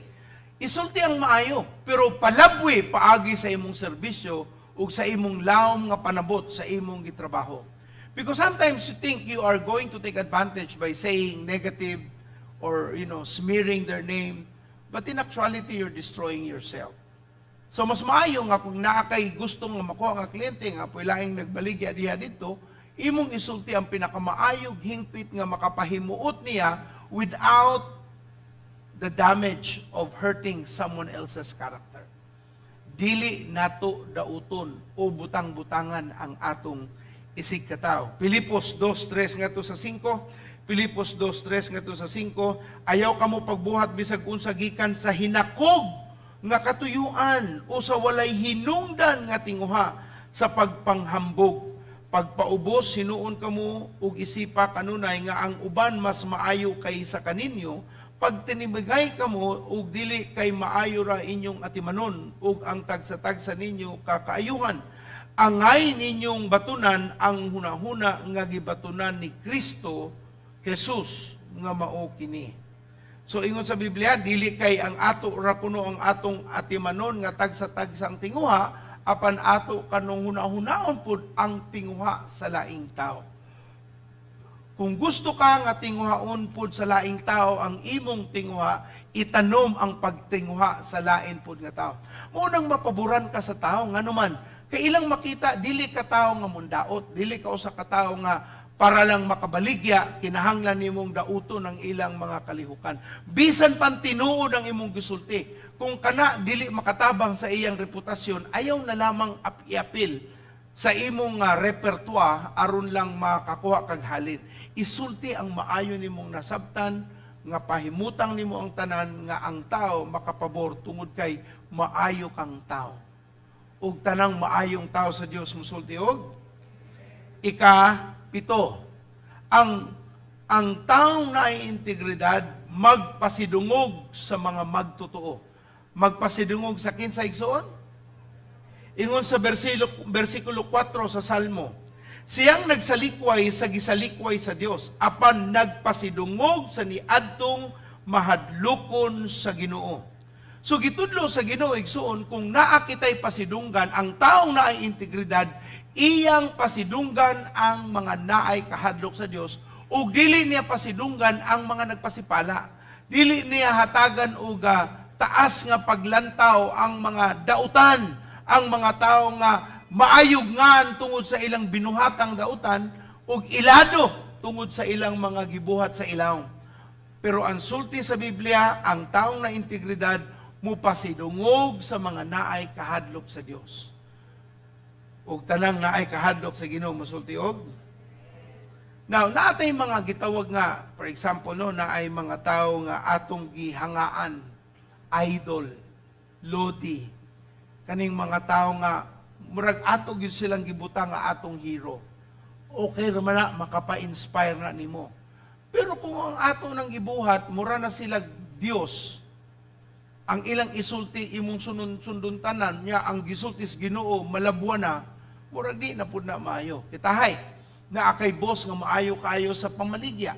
Isulti ang maayo, pero palabwi paagi sa imong serbisyo ug sa imong lawom nga panabot sa imong gitrabaho. Because sometimes you think you are going to take advantage by saying negative or, smearing their name. But in actuality, you're destroying yourself. So mas maayo nga kung naakay gustong nga makuha nga kliyente nga laing nagbaligya diha dito, imong isulti ang pinakamaayog hingpit nga makapahimuot niya without the damage of hurting someone else's character. Dili nato dauton o butang-butangan ang atong isig katao. Pilipos 2:3 nga to sa 5. Pilipos 2:3 nga to sa 5. Ayaw kamo pagbuhat bisag unsa gikan sa hinakog nga katuyuan o sa walay hinungdan nga tinguha sa pagpanghambog. Pagpaubos hinuon kamo ug isipa kanunay nga ang uban mas maayo kaysa kaninyo. Pag tinibigay kamo ug dili kay maayo ra inyong atimanon ug ang tagsa-tagsa ninyo kakaayuhan. Angay ninyong batunan ang hunahuna nga gibatunan ni Kristo Jesus nga mao kini. So ingon sa Biblia, dili kay ang ato ra kuno ang atong atimanon nga tagsa-tagsang tinguha, apan ato kanong hunahunahon pud ang tinguha sa laing tao. Kung gusto ka nga tinguhaon pud sa laing tao ang imong tinguha, itanom ang pagtinguha sa lain pud nga tao. Munang mapaboran ka sa tao nganuman, kay ilang makita dili ka tao nga mundaot, dili ka usa ka tao nga para lang makabaligya, kinahanglan nimong dauton ang ilang mga kalihukan. Bisan pan tinuod ang imong gisulti. Kung kana dili makatabang sa iyang reputasyon, ayaw na lamang iapil sa imong repertoire aron lang makakuha kag halin. Isulti ang maayo nimong nasabtan nga pahimutang nimo ang tanan nga ang tao makapabor tungod kay maayo kang tao. Ug tanang maayong tao sa Dios musulti og ika-7. Ang taong naay integridad magpasidungog sa mga magtotoo. Magpasidungog sa kinsa igsoon? Ingon sa versikulo 4 sa Salmo, siyang nagsalikway sa gisalikway sa Dios, apan nagpasidungog sa niadtong mahadlukon sa Ginoo. So gitudlo sa Ginoo igsoon kung naa kitay pasidunggan ang taong naay integridad, iyang pasidunggan ang mga naay kahadlok sa Dios ug dili niya pasidunggan ang mga nagpasipala. Dili niya hatagan og taas nga paglantaw ang mga dautan, ang mga tao nga maayog nga tungod sa ilang binuhatang dautan ug ilado tungod sa ilang mga gibuhat sa ilaw. Pero ang sulti sa Biblia, ang taong na integridad mupasidungog sa mga naay kahadlok sa Dios. Ug tanang naay kahadlok sa Ginoo mosulti og. Now, naatay mga gitawag nga, for example, naay mga tao nga atong gihangaan, idol, lodi, kaning mga tao nga murag ato gyud silang gibutang nga atong hero. Okay ra man na makapa-inspire na nimo. Pero kung ang ato nang gibuhat mura na sila Dios, ang ilang isulti imong sundon tanan niya ang gisultis Ginoo malabuan na, murag di na pud na maayo. Kitahay na akay boss nga maayo kayo sa pamaligya.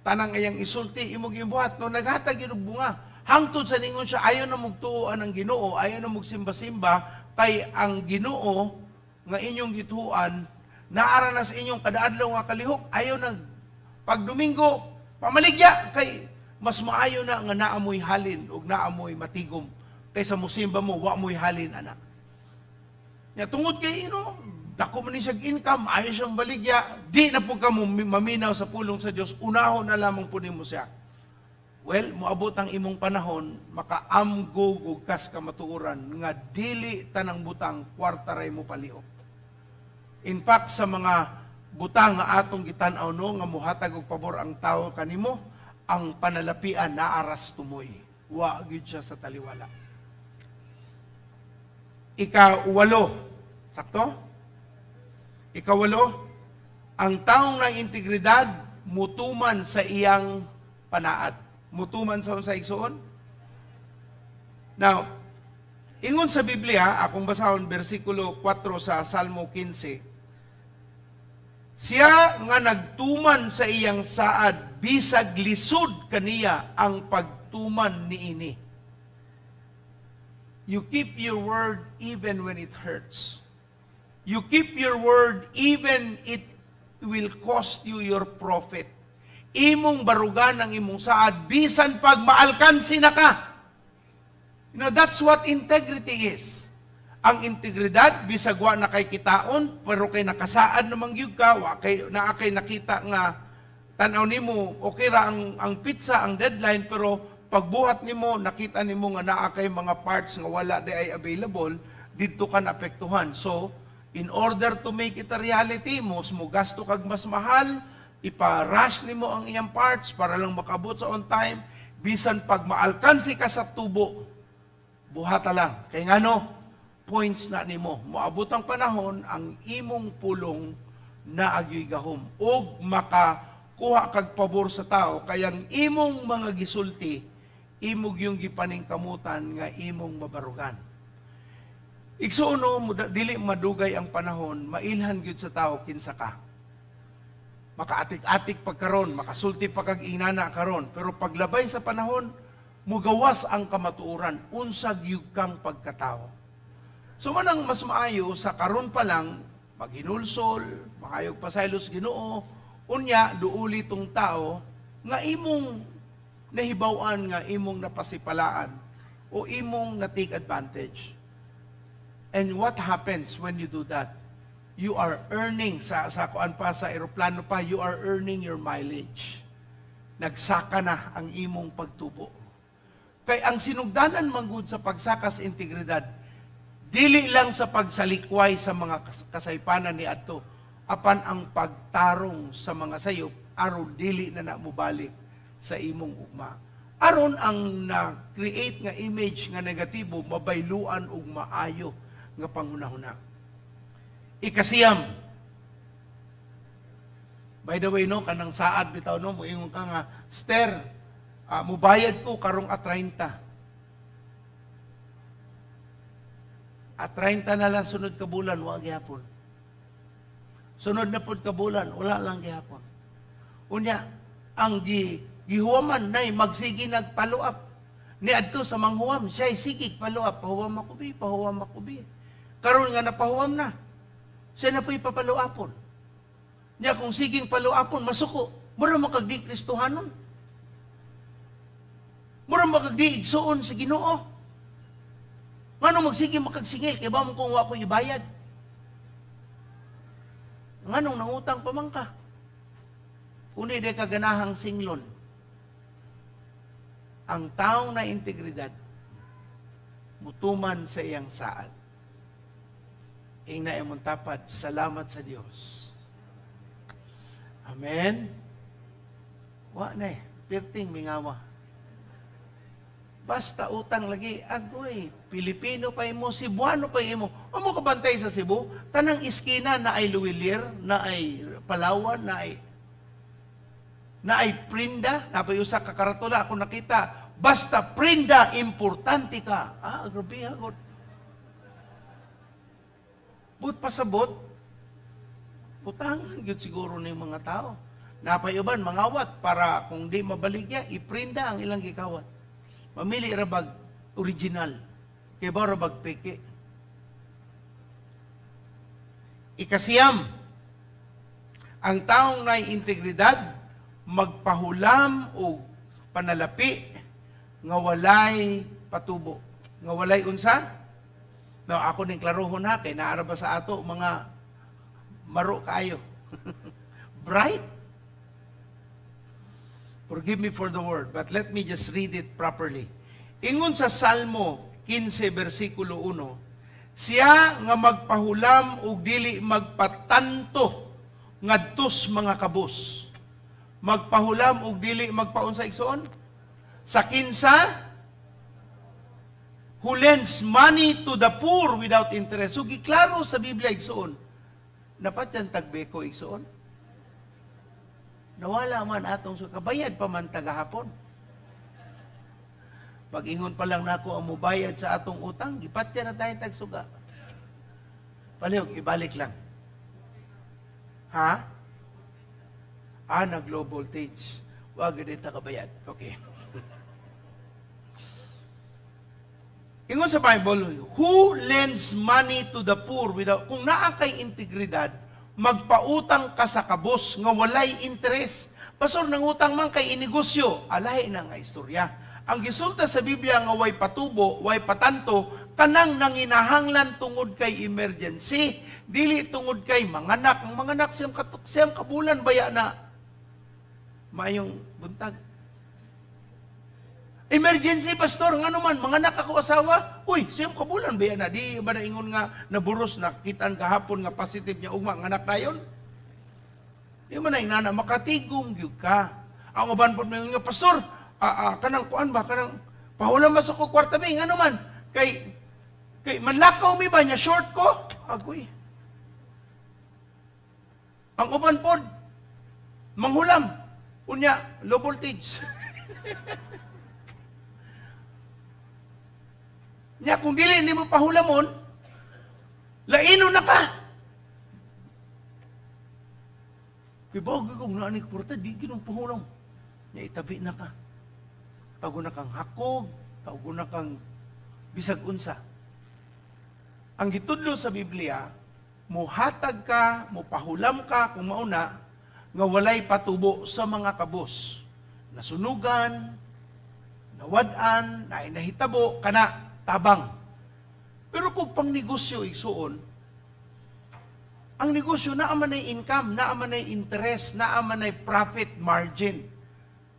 Tanang iyang isulti imong gibuhat no naghatag gyud og bunga. Hangtod sa ningon siya, ayaw na magtuoan ng Ginoo, ayaw na magsimba-simba, kay ang Ginoo nga inyong gituan, naara na sa inyong kadaadlaw nga kalihok, ayaw na, pag Domingo, pamaligya, kay mas maayo na nga naamoy halin, o naamoy matigom, kaysa musimba mo, wa mo'y halin, anak. Ya, tungod kay, dako man ni siyang income, ayaw siyang baligya, di na po ka maminaw sa pulong sa Diyos, unahon na lamang po mo siya. Well, moabot ang imong panahon, makaamgo ug kas ka matuoran nga dili tanang butang kwarta ray mo palihok. In fact, sa mga butang nga atong gitan-aw nga muhatag og pabor ang tawo kanimo, ang panalapian naaras tumoy. Wa gyud siya sa taliwala. Ika-8. Sakto? Ika-8, ang taong ng integridad mutuman sa iyang panaad. Mutuman sa igsoon. Now, ingon sa Biblia, akong basahon versikulo 4 sa Salmo 15, siya nga nagtuman sa iyang saad, bisag lisod kaniya ang pagtuman niini. You keep your word even when it hurts. You keep your word even it will cost you your profit. Imong barugan ang imong saad, bisan pag maalkansi na ka. That's what integrity is. Ang integridad, bisagwa na kay kitaon, pero kay nakasaad namang yun ka, na kay nakita nga, tanaw nimo, okay ra ang pizza, ang deadline, pero pagbuhat nimo, nakita nimo nga naa kay mga parts nga wala di ay available, dito ka naapektuhan. So, in order to make it a reality, mo gasto kag mas mahal, ipa-rush nimo ang iyang parts para lang makabot sa on time, bisan pag maalkansi ka sa tubo, buhata lang. Kay ngano, points na nimo. Moabot ang panahon, ang imong pulong na agyoy gahom. O makakuha kag pabor sa tao, kayang imong mga gisulti, imog yung gipaningkamutan nga imong mabarugan. Igsuno, dili madugay ang panahon, mailhan gyud sa tao kinsa ka. Makaatik-atik pagkaron, makasulti pagkag-inana karon, pero paglabay sa panahon, mugawas ang kamatuoran, unsag yug kang pagkatao. So manang mas maayo sa karon pa lang, maghinulsol, makayog pasaylos Ginoo, unya duuli tong tao nga imong nahibawan nga imong napasipalaan o imong na-take advantage. And what happens when you do that? You are earning, sa kuan pa, sa aeroplano pa, you are earning your mileage. Nagsaka na ang imong pagtubo. Kay ang sinugdanan manggod sa pagsakas integridad, dili lang sa pagsalikway sa mga kasaypanan ni adto, apan ang pagtarong sa mga sayop, aron dili na namubalik sa imong ugma. Aron ang na-create nga image nga negatibo, mabayluan ug maayo nga pangunahuna. Ikasiyam. By the way, kanang saad bitaw, moingon ka nga, Ster, mubayad ko karong at 30. At 30 na lang sunod ka bulan, wala gihapon. Sunod na pud ka bulan, wala lang gihapon. Unya, ang gihuwaman nay magsigi nag-follow up. Ni adto sa manghuwam, siya sige follow up, pahuwam makubi. Karon nga napahuwam na. Siya na po'y papalo upon. Niya kung siging follow upon, masuko. Mura makagdi Kristohanon. Mura makagdi igsuon sa Ginoo. Ngano magsige makagsingil, kaya ba mo kung wako ibayad? Nganong nangutang pa man ka? Kuni de kaganahang singlon. Ang taong na integridad, mutuman sa iyang saad. Ingna imong tapad, salamat sa Dios. Amen. Wa na pirting mingawa. Basta utang lagi, agoy, Pilipino pa imo, Cebuano pa imo. Amo ka bantay sa Cebu, tanang iskina na ay Luwilier, na ay Palawan, na ay Prinda, napayusa ka karatula, ako nakita, basta Prinda, importante ka. Grabe hagot. But pasabot, utangan yun siguro ng mga tao. Napayuban, mangawat, para kung di mabaligya, iprinda ang ilang gikawat. Mamili rabag original, kaya ba rabag peke. Ikasiyam, ang taong na integridad, magpahulam o panalapi, nga walay patubo. Nga walay unsa? No, ako ning klarohon na, kay naara ba sa ato, mga maro kayo. Bright? Forgive me for the word, but let me just read it properly. Ingon sa Salmo 15, versikulo 1, siya nga magpahulam o dili magpatanto ngadtos mga kabus. Magpahulam o dili magpaunsa igsoon? Sa kinsa, who lends money to the poor without interest. So, giklaro sa Biblia igsoon. Dapat yan tagbeko igsoon. Nawala man atong kabayad pa man tagahapon. Pag ingon pa lang nako ang mubayad sa atong utang, gipatya na tayo tagsuga. Palihog, ibalik lang. Ha? Nag-low voltage. Wag ganit na kabayad. Okay. Ingon sa Bible, who lends money to the poor without, kung naa kay integridad, magpautang ka sa kabos nga walay interes. Pastor, nangutang man kay inegosyo, alay na nga istorya. Ang gisulta sa Biblia nga way patubo, way patanto, kanang nanginahanglan tungod kay emergency, dili tungod kay manganak. Ang manganak siyang kabulan baya na mayong buntag. Emergency, pastor, nga naman, manganak ako asawa, uy, siyang kabulan baya na, di ba naingon nga naburos na kitaan kahapon nga positive niya, ugma, nganak na yun? Di ba na inana, makatigong yun ka. Ang uban po nga, pastor, kanang kuan ba, kanang pahulam mas ako kwarta ba, nga naman, kay manlakaw mi ba niya, short ko? Agoy. Ang uban po, manghulam, unya, low voltage. Nya kung dili hindi mo pahulamon, laino na ka. Kibawag kong naanik porta, di ginong pahulam. Nya itabi na ka. Tago na kang hakog, tago na kang bisag unsa. Ang gitudlo sa Biblia, muhatag ka, mupahulam ka, kung mauna, nga walay patubo sa mga kabos. Nasunugan, nawad-an, nahitabo, kana, tabang. Pero kung pang negosyo igsuon, ang negosyo naaman ay income, naaman ay interest, naaman ay profit margin.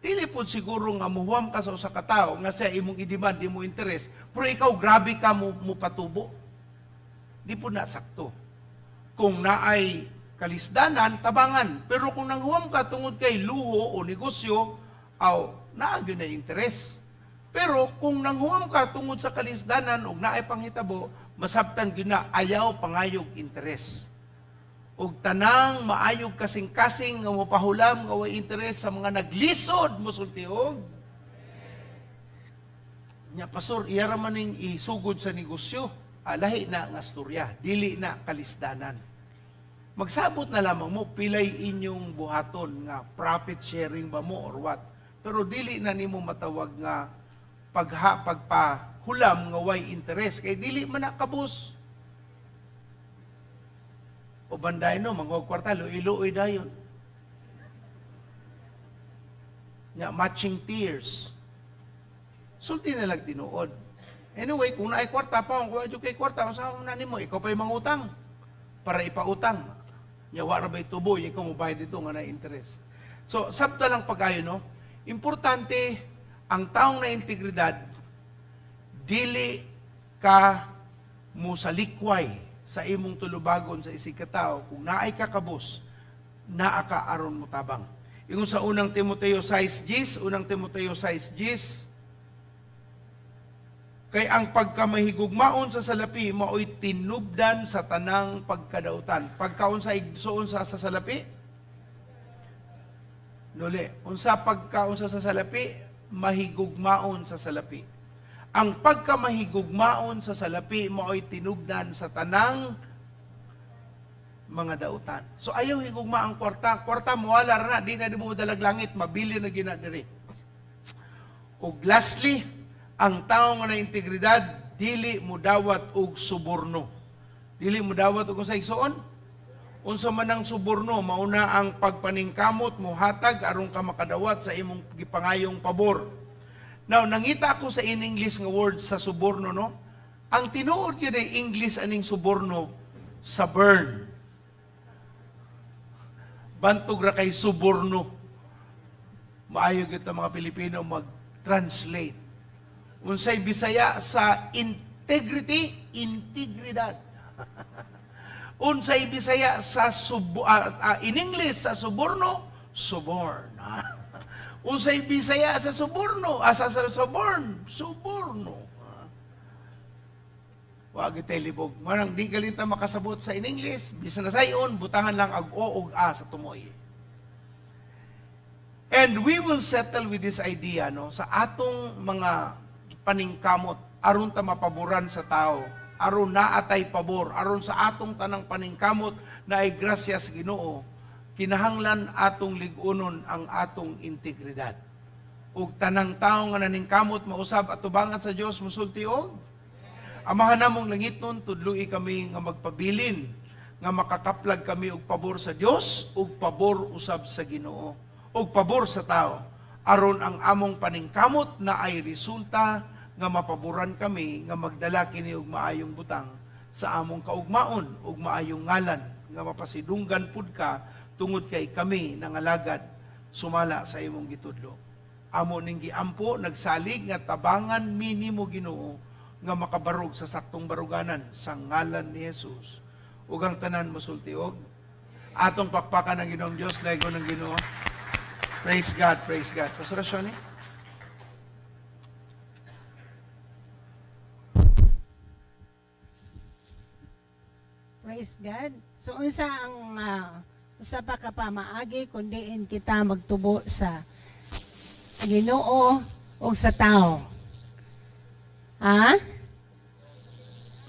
Dili po siguro nga muhuam ka sa usa ka tawo nga siya imong i-demand, di mo interest, pero ikaw grabe ka mo patubo. Di po na sakto. Kung naay kalisdanan, tabangan. Pero kung nanghuam ka tungod kay luho o negosyo, naagyo na interest. Pero kung nanghuam ka tungod sa kalisdanan ug naay panghitabo, masabtan gyud na ayaw pangayog interes. Ug tanang maayog kasing-kasing nga mopahulam nga way interes sa mga naglisod mosultiog. Nya pastor, iya ra man ning isugod sa negosyo, lahi na nga storya, dili na kalisdanan. Magsabot na lamang mo pilay inyong buhaton nga profit sharing ba mo or what. Pero dili na nimo matawag nga pagpahulam nga way interes kay dili man nakabos. O banday no, mga kwarta, luoy-luoy dayon. Nya matching tears. Sulti na lang tinuod. Anyway, kung naay kwarta pa, kung adyo kay kwarta, masama na nimo, ikaw pa'y mangutang para ipautang. Nya wala ba'y tuboy, ikaw mo bayad dito nga na interes. So, sabta lang pag-ayo, no? Importante, ang taong na integridad, dili ka mo salikway sa imong tulubagon sa isig katao, kung naay kakabos, naa ka aron mo tabang. Ingon sa unang Timoteo 6:10, unang Timoteo 6:10, kay ang pagkamahigugmaon sa salapi, mao'y tinubdan sa tanang pagkadautan. Pagkaon sa igsoon sa salapi, nuli, unsa pagkaon sa salapi, mahigugmaon sa salapi. Ang pagkamahigugmaon sa salapi mao'y tinugdan sa tanang mga dautan. So ayaw higugma ang kwarta. Kwarta mawala na, di na mo dalag langit, mabili na ginadiri. Ug lastly, ang tao nga na integridad, dili mo dawat og suborno. Dili mo dawat og sa igsoon. Unsa man ang suborno, mauna ang pagpaningkamot mo hatag aron ka makadawat sa imong gipangayong pabor. Now, nangita ako sa in-English nga word sa suborno, no? Ang tinuod yun ay English aning suborno sa burn. Bantog ra kay suborno. Maayo gyud ang mga Pilipino mag-translate. Unsay Bisaya sa integrity, integridad. Unsay Bisaya sa in English sa suborno, suborn. Unsay Bisaya sa suborno, sa suborn, suborno. Wag libog. Manang di galinta makasabot sa in English, bisan na sayon, butangan lang ag o ug a sa tumoy. And we will settle with this idea, no, sa atong mga paningkamot aron ta mapaboran sa tao, aron naatay pabor, aron sa atong tanang paningkamot na ay grasya sa Ginoo, kinahanglan atong lig-unon ang atong integridad. Ug tanang tawo nga naningkamot mausab at tubangan sa Dios mosulti og Amahan namong langiton, tudloi kami nga magpabilin, nga makakaplag kami og pabor sa Dios, ug pabor usab sa Ginoo, ug pabor sa tao, aron ang among paningkamot na ay resulta nga mapaboran kami, nga magdala kini og maayong butang sa among kaugmaon, ug maayong ngalan, nga mapasidunggan pud ka, tungod kay kami nangalagad, sumala sa imong gitudlo. Amo ning giampo, nagsalig nga tabangan minimo Ginoo, nga makabarog sa saktong baruganan sa ngalan ni Jesus. Ug ang tanan mosultiog. Atong pakpakan ng Ginoong Dios, daygo ng Ginoo. Praise God, praise God. Pastor Shoni? Praise God. So unsa ang usa pa ka pa maagi kundiin kita magtubo sa Ginoo o sa tao. Ha?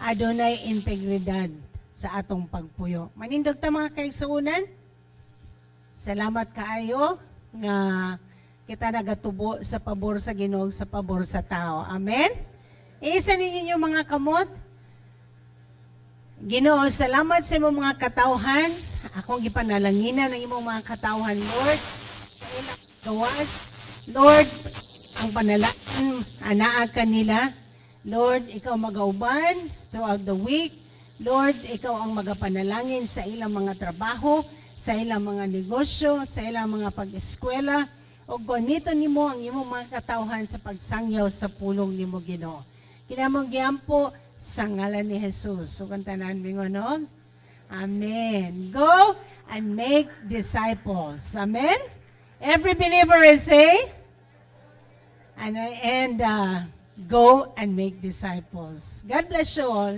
Adunay integridad sa atong pagpuyo. Manindog ta mga kaigsuonan. Salamat kaayo nga kita nagatubo sa pabor sa Ginoo, sa pabor sa tao. Amen. Isa ninyo yung mga kamot. Ginoo, salamat sa imong mga katawhan. Akong gipanalanginan ng imong mga katawhan, Lord. Sa ilang gawas, Lord, ang panalangin, anaa kanila. Lord, ikaw magauban throughout the week. Lord, ikaw ang magapanalangin sa ilang mga trabaho, sa ilang mga negosyo, sa ilang mga pag-eskwela. O ganito nimo ang imong mga katawhan sa pagsangyaw sa pulong nimo, Ginoo. Kinamong giampo sa ngalan ni Jesus. So, kantanan mingonog. Amen. Go and make disciples. Amen? Every believer is say, and go and make disciples. God bless you all.